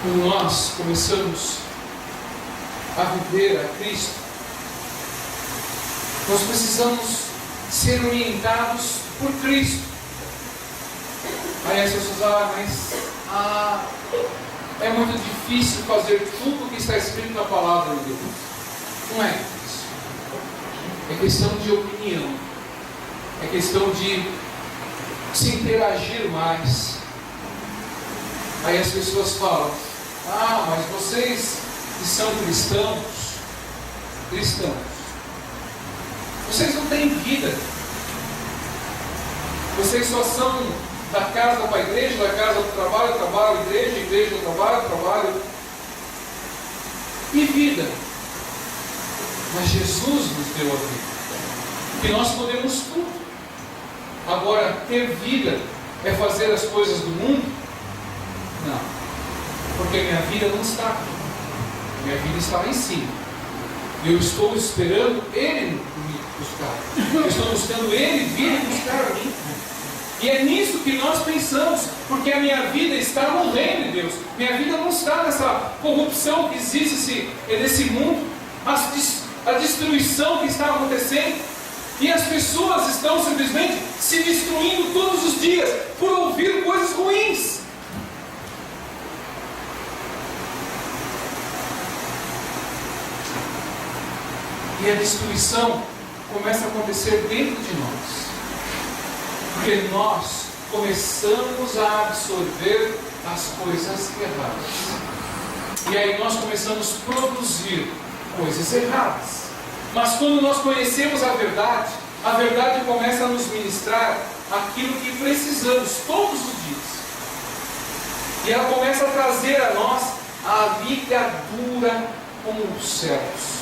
Quando nós começamos a viver a Cristo, nós precisamos ser orientados por Cristo. Aí as pessoas, é muito difícil fazer tudo o que está escrito na palavra de Deus. Não é isso. É questão de opinião. É questão de se interagir mais. Aí as pessoas falam, mas vocês que são cristãos, vocês não têm vida. Vocês só são da casa para a igreja, da casa do trabalho, trabalho, igreja, igreja, trabalho, trabalho. E vida. Mas Jesus nos deu a vida. Que nós podemos tudo. Agora, ter vida é fazer as coisas do mundo? Não. Porque a minha vida não está aqui. Minha vida está lá em cima. Eu estou esperando Ele me buscar. Eu estou buscando Ele vir buscar a mim. E é nisso que nós pensamos, porque a minha vida está no reino de Deus. Minha vida não está nessa corrupção que existe nesse mundo, a destruição que está acontecendo. E as pessoas estão simplesmente se destruindo todos os dias por ouvir coisas ruins. E a destruição começa a acontecer dentro de nós. Porque nós começamos a absorver as coisas erradas. E aí nós começamos a produzir coisas erradas. Mas quando nós conhecemos a verdade começa a nos ministrar aquilo que precisamos todos os dias. E ela começa a trazer a nós a ligadura com os céus.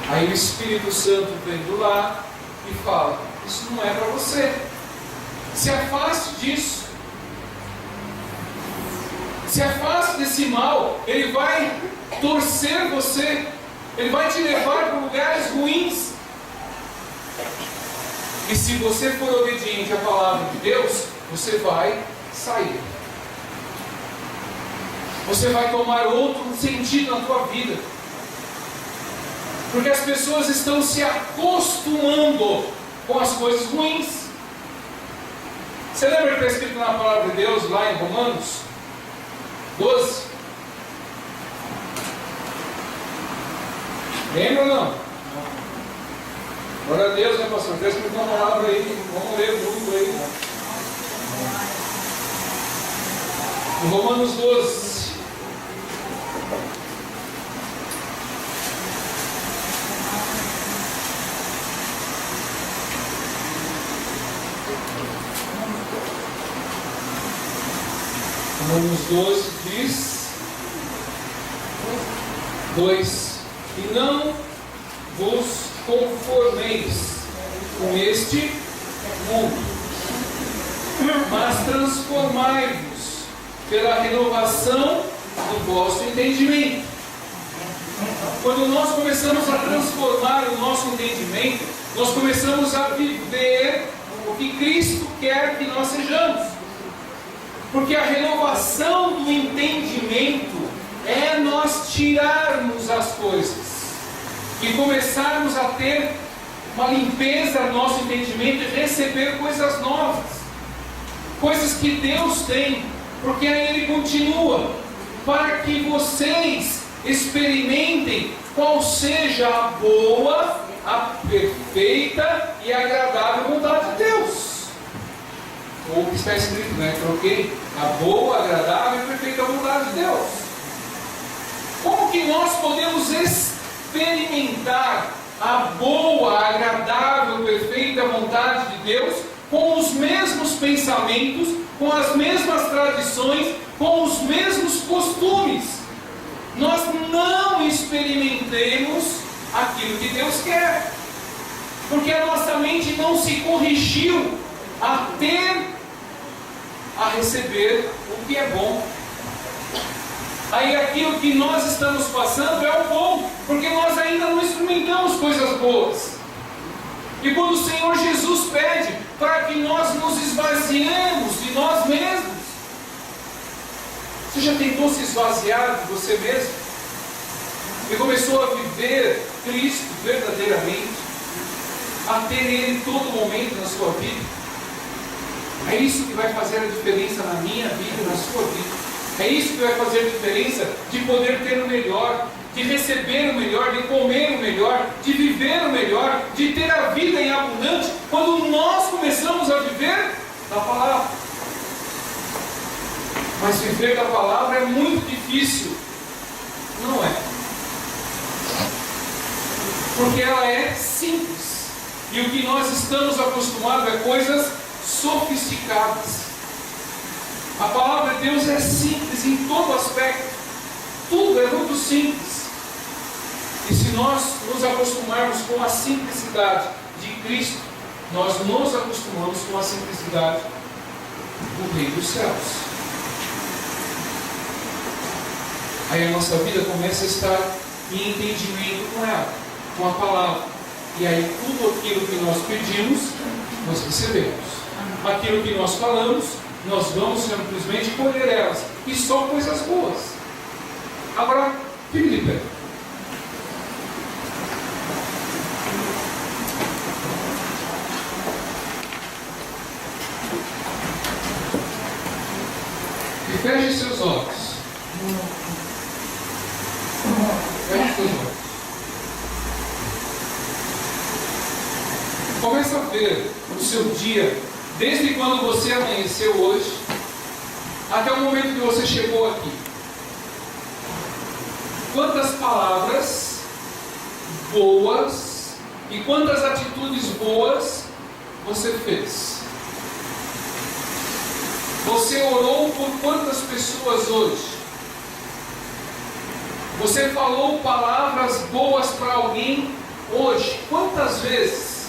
Aí o Espírito Santo vem do lado e fala, isso não é para você. Se afaste disso. Se afaste desse mal. Ele vai torcer você. Ele vai te levar para lugares ruins. E se você for obediente à palavra de Deus, você vai sair. Você vai tomar outro sentido na tua vida. Porque as pessoas estão se acostumando com as coisas ruins. Você lembra que está escrito na palavra de Deus lá em Romanos 12? Lembra ou não? Glória a Deus, né, pastor? Está escrito na palavra aí. Vamos ler junto aí. Em Romanos 12. Romanos 12 diz 2: e não vos conformeis com este mundo, mas transformai-vos pela renovação do vosso entendimento. Quando nós começamos a transformar o nosso entendimento, nós começamos a viver o que Cristo quer que nós sejamos. Porque a renovação do entendimento é nós tirarmos as coisas e começarmos a ter uma limpeza no nosso entendimento e receber coisas novas, coisas que Deus tem, porque aí Ele continua, para que vocês experimentem qual seja a boa, a perfeita e agradável vontade de Deus. Ou o que está escrito, né? Troquei a boa, agradável e perfeita vontade de Deus. Como que nós podemos experimentar a boa, agradável, perfeita vontade de Deus com os mesmos pensamentos, com as mesmas tradições, com os mesmos costumes? Nós não experimentemos aquilo que Deus quer, porque a nossa mente não se corrigiu a receber o que é bom. Aí aquilo que nós estamos passando é o bom, porque nós ainda não experimentamos coisas boas. E quando o Senhor Jesus pede para que nós nos esvaziemos de nós mesmos, você já tentou se esvaziar de você mesmo? e começou a viver Cristo verdadeiramente, a ter Ele todo momento na sua vida, é isso que vai fazer a diferença na minha vida e na sua vida. É isso que vai fazer a diferença de poder ter o melhor, de receber o melhor, de comer o melhor, de viver o melhor, de ter a vida em abundante, quando nós começamos a viver da palavra. Mas viver da palavra é muito difícil. Não é. Porque ela é simples. E o que nós estamos acostumados é coisas sofisticadas. A palavra de Deus é simples em todo aspecto. Tudo é muito simples. E se nós nos acostumarmos com a simplicidade de Cristo, nós nos acostumamos com a simplicidade do Rei dos Céus. Aí a nossa vida começa a estar em entendimento com ela, com a palavra. E aí tudo aquilo que nós pedimos, nós recebemos. Aquilo que nós falamos, nós vamos simplesmente colher elas. E só coisas boas. Agora, fique de pé. E feche seus olhos. Feche seus olhos. Começa a ver o seu dia, desde quando você amanheceu hoje, até o momento que você chegou aqui. Quantas palavras boas e quantas atitudes boas você fez? Você orou por quantas pessoas hoje? Você falou palavras boas para alguém hoje? Quantas vezes?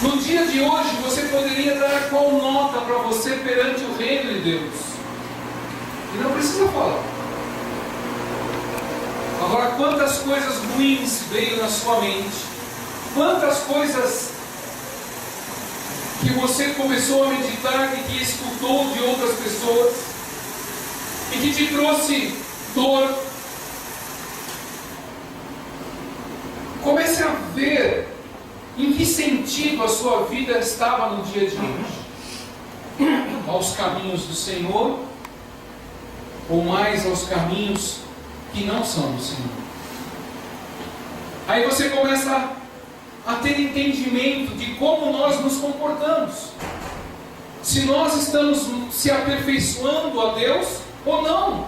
No dia de hoje, você poderia dar qual nota para você perante o reino de Deus? E não precisa falar. Agora, quantas coisas ruins veio na sua mente? Quantas coisas que você começou a meditar e que escutou de outras pessoas e que te trouxe dor? Comece a ver em que sentido a sua vida estava no dia de hoje. Aos caminhos do Senhor ou mais aos caminhos que não são do Senhor? Aí você começa a ter entendimento de como nós nos comportamos. Se nós estamos se aperfeiçoando a Deus ou não.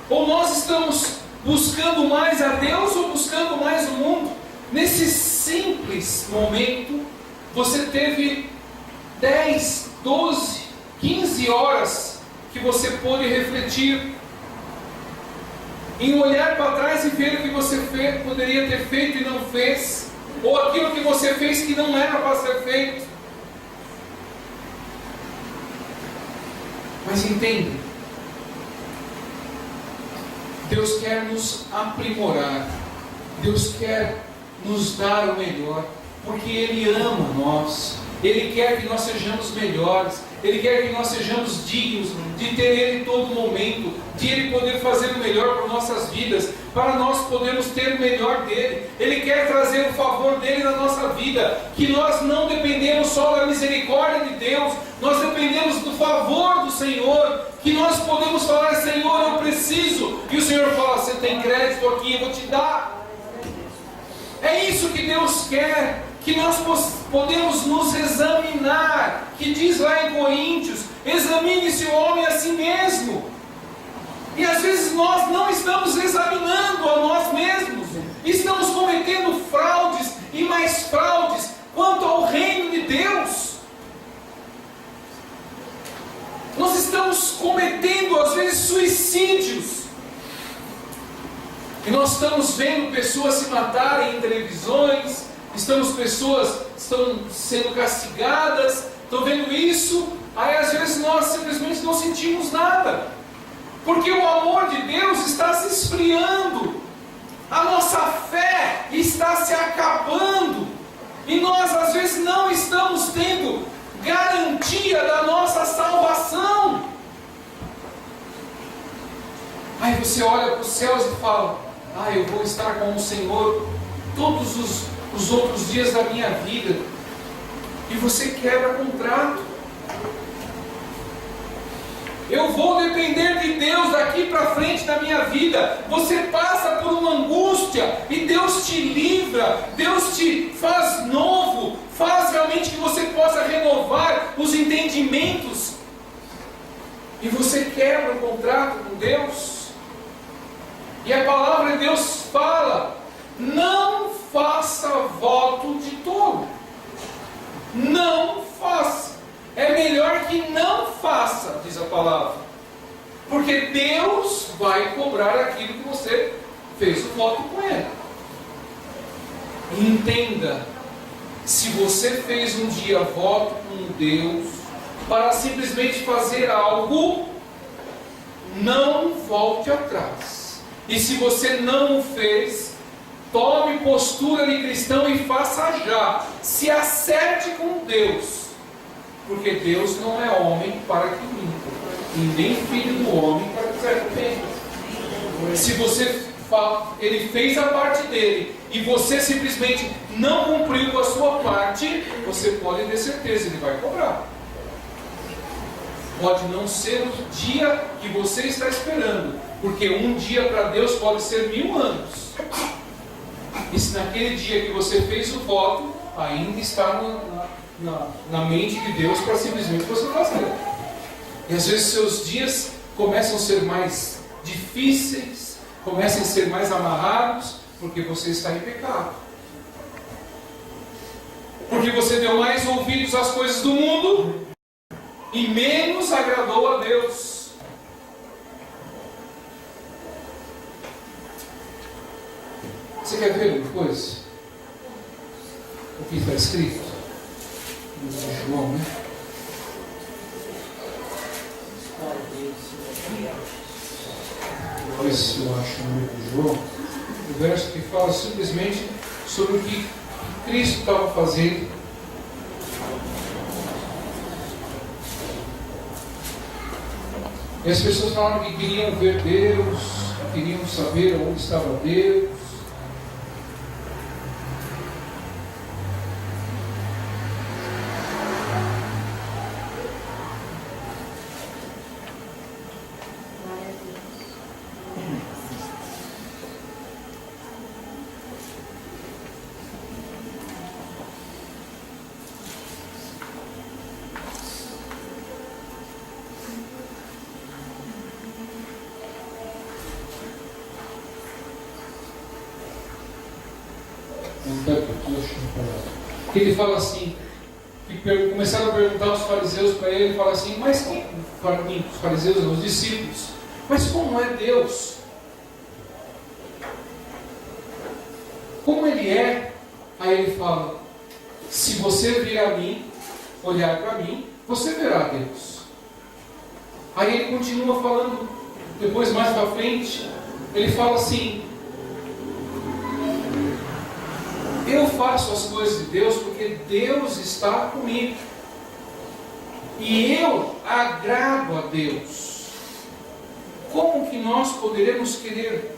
Ou nós estamos buscando mais a Deus ou buscando mais o mundo. Nesse simples momento, você teve 10, 12, 15 horas que você pôde refletir, em olhar para trás e ver o que você poderia ter feito e não fez, ou aquilo que você fez que não era para ser feito. Mas entenda, Deus quer nos aprimorar, Deus quer nos dar o melhor, porque Ele ama nós, Ele quer que nós sejamos melhores, Ele quer que nós sejamos dignos de ter Ele todo momento, de Ele poder fazer o melhor para nossas vidas, para nós podermos ter o melhor dEle. Ele quer trazer o favor dEle na nossa vida, que nós não dependemos só da misericórdia de Deus, nós dependemos do favor do Senhor, que nós podemos falar: Senhor, eu preciso, e o Senhor fala: você tem crédito aqui, eu vou te dar. É isso que Deus quer, que nós podemos nos examinar, que diz lá em Coríntios: examine-se o homem a si mesmo. E às vezes nós não estamos examinando a nós mesmos, estamos cometendo fraudes e mais fraudes quanto ao reino de Deus. Nós estamos cometendo às vezes suicídios. E nós estamos vendo pessoas se matarem em televisões, pessoas estão sendo castigadas, estão vendo isso, aí às vezes nós simplesmente não sentimos nada, porque o amor de Deus está se esfriando, a nossa fé está se acabando, e nós às vezes não estamos tendo garantia da nossa salvação. Aí você olha para os céus e fala: eu vou estar com o Senhor todos os outros dias da minha vida. E você quebra contrato. Eu vou depender de Deus daqui para frente da minha vida. Você passa por uma angústia e Deus te livra, Deus te faz novo, faz realmente que você possa renovar os entendimentos. E você quebra o contrato com Deus. E a palavra de Deus fala: não faça voto de tolo. Não faça. É melhor que não faça, diz a palavra. Porque Deus vai cobrar aquilo que você fez o voto com Ele. Entenda, se você fez um dia voto com Deus para simplesmente fazer algo, não volte atrás. E se você não o fez, tome postura de cristão e faça já. Se acerte com Deus. Porque Deus não é homem para que minta, e nem filho do homem para que se arrependa. Se você ele fez a parte dele e você simplesmente não cumpriu com a sua parte, você pode ter certeza, ele vai cobrar. Pode não ser o dia que você está esperando, porque um dia para Deus pode ser 1000 anos. E se naquele dia que você fez o voto, ainda está na mente de Deus para simplesmente você fazer. E às vezes seus dias começam a ser mais difíceis, começam a ser mais amarrados, porque você está em pecado. Porque você deu mais ouvidos às coisas do mundo e menos agradou a Deus. Você quer ver uma coisa? O que está escrito? João, né? Vou ver se eu acho no livro de João. O verso que fala simplesmente sobre o que Cristo estava fazendo. E as pessoas falaram que queriam ver Deus, queriam saber onde estava Deus. Que ele fala assim, que começaram a perguntar os fariseus para ele, fala assim: mas quem, os fariseus, os discípulos, mas como é Deus? Como Ele é? Aí ele fala: se você vir a mim, olhar para mim, você verá Deus. Aí ele continua falando, depois mais para frente, ele fala assim: eu faço as coisas de Deus porque Deus está comigo. E eu agrado a Deus. Como que nós poderemos querer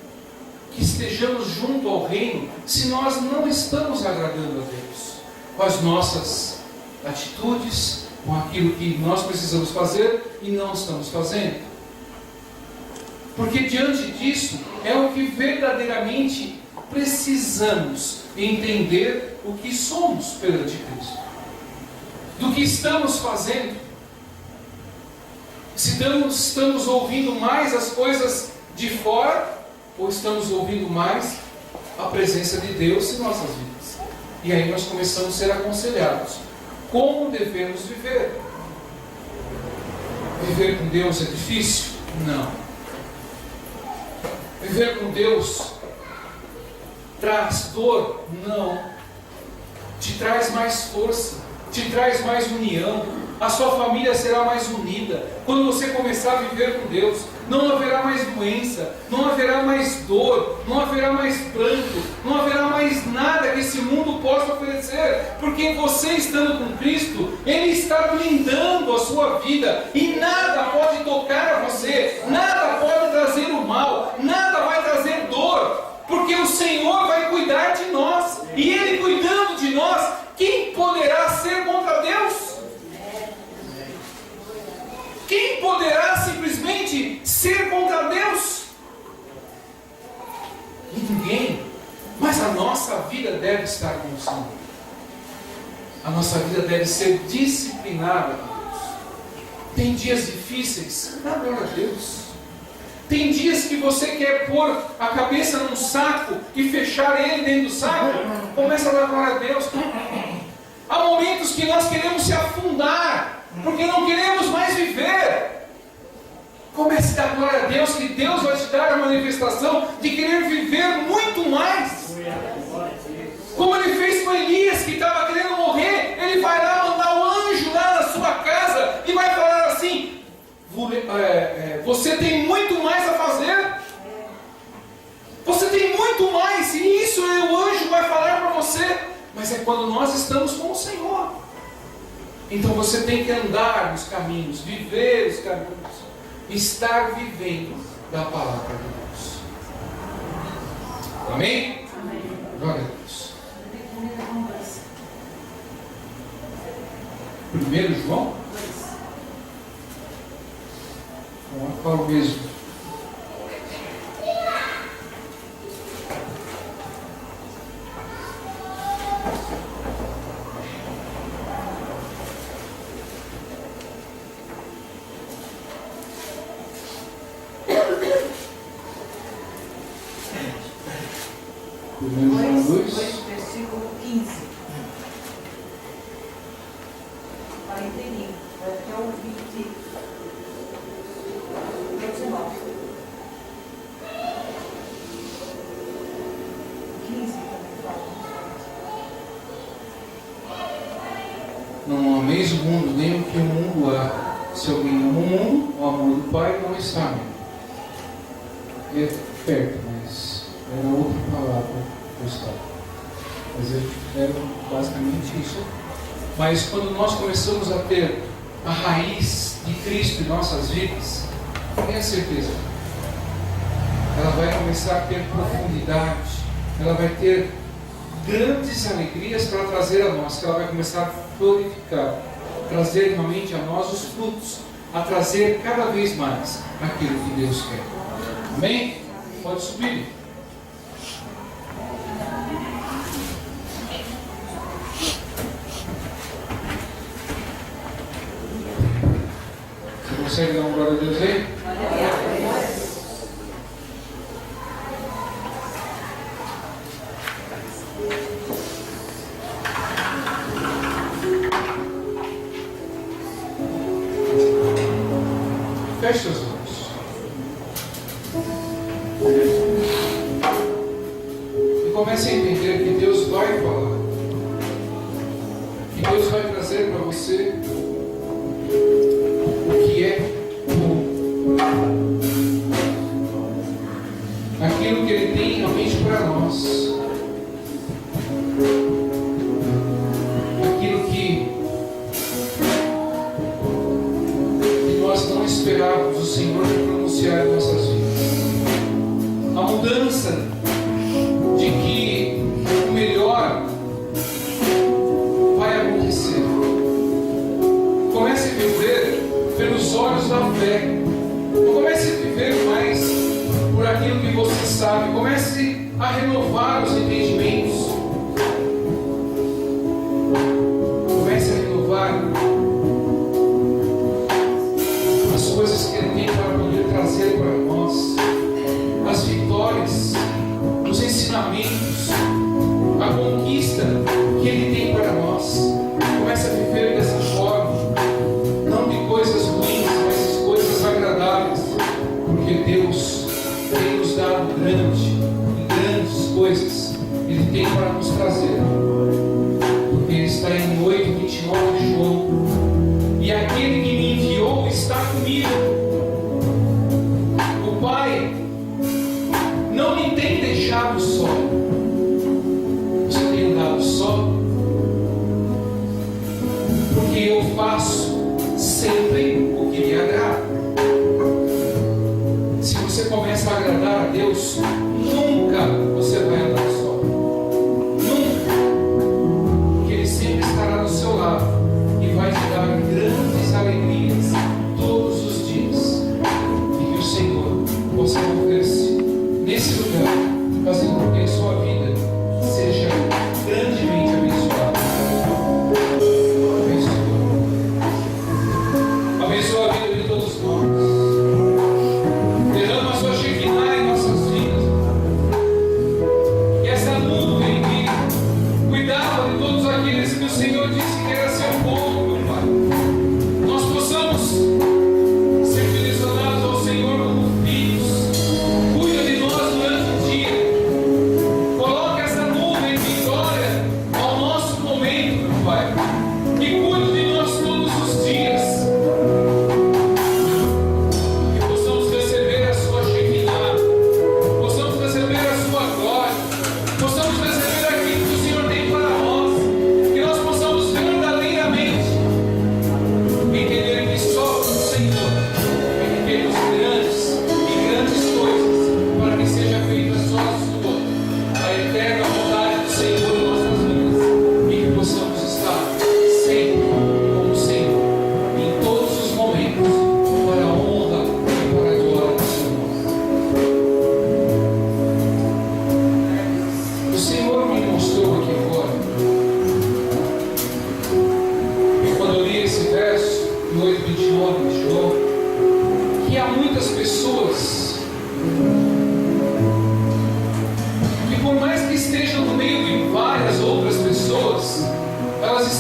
que estejamos junto ao reino se nós não estamos agradando a Deus? Com as nossas atitudes, com aquilo que nós precisamos fazer e não estamos fazendo. Porque diante disso é o que verdadeiramente precisamos entender o que somos perante Cristo, do que estamos fazendo. Se estamos ouvindo mais as coisas de fora, ou estamos ouvindo mais a presença de Deus em nossas vidas. E aí nós começamos a ser aconselhados como devemos viver. Viver com Deus é difícil? Não. Viver com Deus traz dor? Não. Te traz mais força, te traz mais união. A sua família será mais unida. Quando você começar a viver com Deus, não haverá mais doença, não haverá mais dor, não haverá mais pranto, não haverá mais nada que esse mundo possa oferecer. Porque você estando com Cristo, Ele está blindando a sua vida e nada pode tocar a você, nada pode trazer o mal. mal, nada vai trazer dor, porque o Senhor vai cuidar de nós, e Ele cuidando de nós, quem poderá ser contra Deus? Quem poderá simplesmente ser contra Deus? Ninguém. Mas a nossa vida deve estar com o Senhor. A nossa vida deve ser disciplinada com Deus. Tem dias difíceis, dá glória a Deus. Tem dias que você quer pôr a cabeça num saco e fechar ele dentro do saco, começa a dar glória a Deus. Há momentos que nós queremos se afundar, porque não queremos mais viver. Comece a dar glória a Deus, que Deus vai te dar a manifestação de querer viver muito mais. Como Ele fez com Elias, que estava querendo morrer, Ele vai lá mandar um anjo lá na sua casa e vai falar assim: você tem muito mais a fazer. Você tem muito mais, e isso o anjo vai falar para você. Mas é quando nós estamos com o Senhor. Então você tem que andar nos caminhos, viver os caminhos, estar vivendo da palavra de Deus. Amém? Glória a Deus. 1 João? Qual mesmo? Versículo 15. 41. Até o 19. 15 também fala. Não ameis o mundo, nem o que o mundo há. Se alguém ama o mundo, o amor do Pai não está nele. É perto, mas era outra palavra que eu estava. Mas era basicamente isso. Mas quando nós começamos a ter a raiz de Cristo em nossas vidas, tenha certeza, ela vai começar a ter profundidade, ela vai ter grandes alegrias para trazer a nós, que ela vai começar a glorificar, trazer realmente a nós os frutos, a trazer cada vez mais aquilo que Deus quer. Amém? Pode subir. Você consegue dar uma glória a Deus aí? Feche os olhos. E comece a entender que Deus vai falar. Que Deus vai trazer para você o que é bom. Aquilo que Ele tem realmente para nós. Aquilo que nós não esperávamos o Senhor pronunciar em nossas vidas. A mudança de que o melhor vai acontecer. Comece a viver pelos olhos da fé. Não comece a viver mais por aquilo que você sabe. Comece a renovar os entendimentos. Comece a renovar as coisas que Ele tem para poder trazer para nós, as vitórias, os ensinamentos, a conquista que Ele tem para nós. Comece a viver dessa forma, não de coisas ruins, mas de coisas agradáveis, porque Deus tem nos dado grandes coisas Ele tem para nos trazer, porque Ele está em 8:29 de João. E aquele que me enviou está comigo. O Pai não me tem deixado só. Você tem andado só? Porque eu faço sempre o que lhe agrada. Se você começa a agradar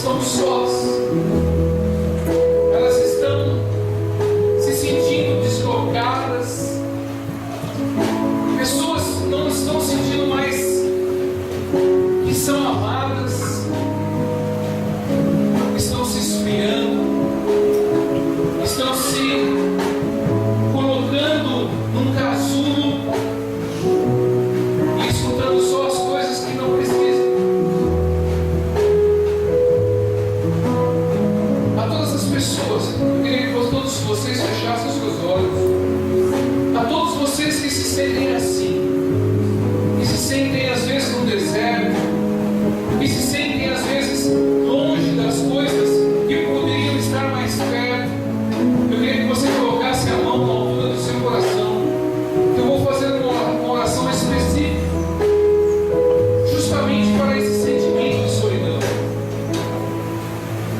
estão sós, elas estão se sentindo deslocadas, pessoas não estão sentindo mais que são amadas, estão se esfriando, estão se colocando num casulo e escutando só as coisas que não precisam. A todas as pessoas, eu queria que todos vocês fechassem os seus olhos. A todos vocês que se sentem assim, que se sentem às vezes no deserto, que se sentem às vezes longe das coisas que poderiam estar mais perto, eu queria que você colocasse a mão na altura do seu coração, que eu vou fazer uma oração específica, justamente para esse sentimento de solidão.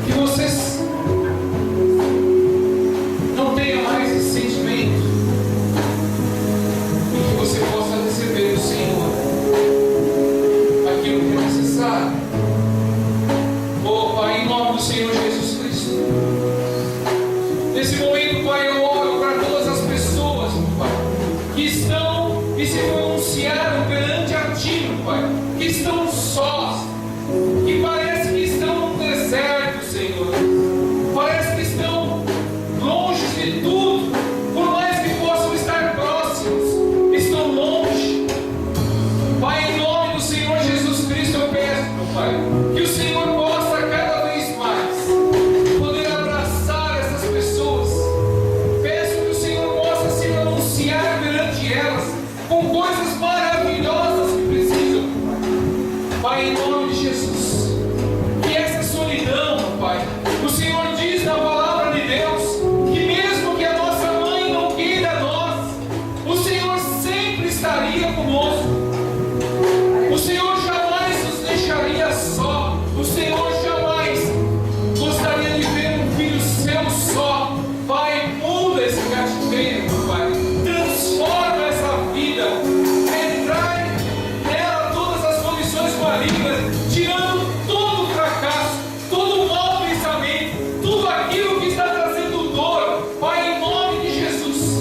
Que vocês não tenham mais esse sentimento, e que você possa receber do Senhor aquilo que é necessário. Oh Pai, em nome do Senhor Jesus Cristo, nesse momento, Pai, eu oro para todas as pessoas, meu Pai, que estão e se pronunciaram perante a Ti, meu Pai, que estão sós, que parece que estão no deserto, Senhor, parece que estão longe de tudo, por mais que possam estar próximos, estão longe. Pai, em nome do Senhor Jesus Cristo, eu peço, meu Pai, que o Senhor possa cada vez mais poder abraçar essas pessoas. Peço que o Senhor possa se anunciar perante elas com coisas maravilhosas que precisam. Pai, em nome de Jesus, que essa solidão, Pai, o Senhor diz na palavra de Deus que mesmo que a nossa mãe não queira nós, o Senhor sempre estaria conosco. O Senhor jamais nos deixaria só. O Senhor jamais gostaria de ver um filho seu só. Pai, muda esse cativeiro, Pai. Transforma essa vida. Retrai nela todas as condições malignas, tirando todo o fracasso, todo o mau pensamento, tudo aquilo que está trazendo dor. Pai, em nome de Jesus,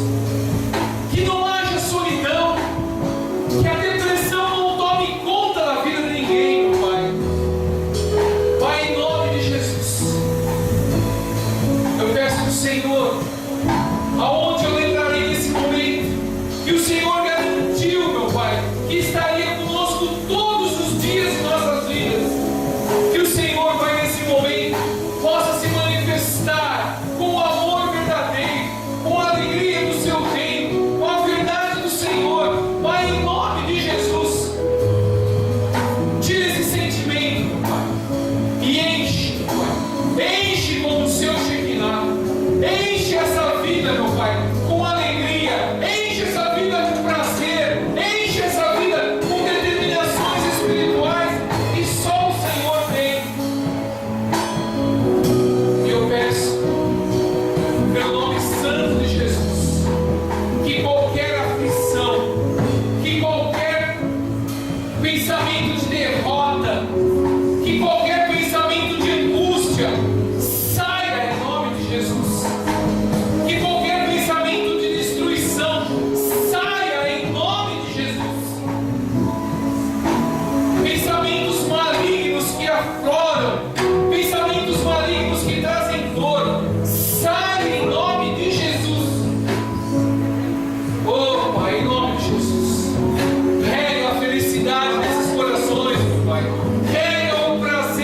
que não haja solidão, que a depressão não tome conta da vida de ninguém, meu Pai. Pai, em nome de Jesus, eu peço ao Senhor, aonde eu entrarei nesse momento, que o Senhor garantiu, meu Pai, que estaria conosco todos os dias de nossas vidas. Que o Senhor, Pai, nesse momento, possa se manifestar com o amor verdadeiro, com a alegria do seu reino, com a verdade do Senhor. Pai, em nome de Jesus, tira esse sentimento, meu Pai, e enche, meu Pai, enche com o seu Shekinah, enche essa vida, meu Pai, com alegria, enche essa vida com prazer, enche essa vida com determinações espirituais que só o Senhor tem. E eu peço, pelo nome santo de Jesus, que qualquer aflição, que qualquer pensamento de derrota, que qualquer pensamento de angústia saia em nome de Jesus. Que qualquer pensamento de destruição saia em nome de Jesus. Pensamentos malignos que afloram, pensamentos malignos que trazem dor, saia em nome de Jesus. Oh Pai, em nome de Jesus, rega a felicidade nesses corações, meu Pai. Rega o prazer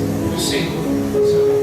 E o Senhor nos abençoe.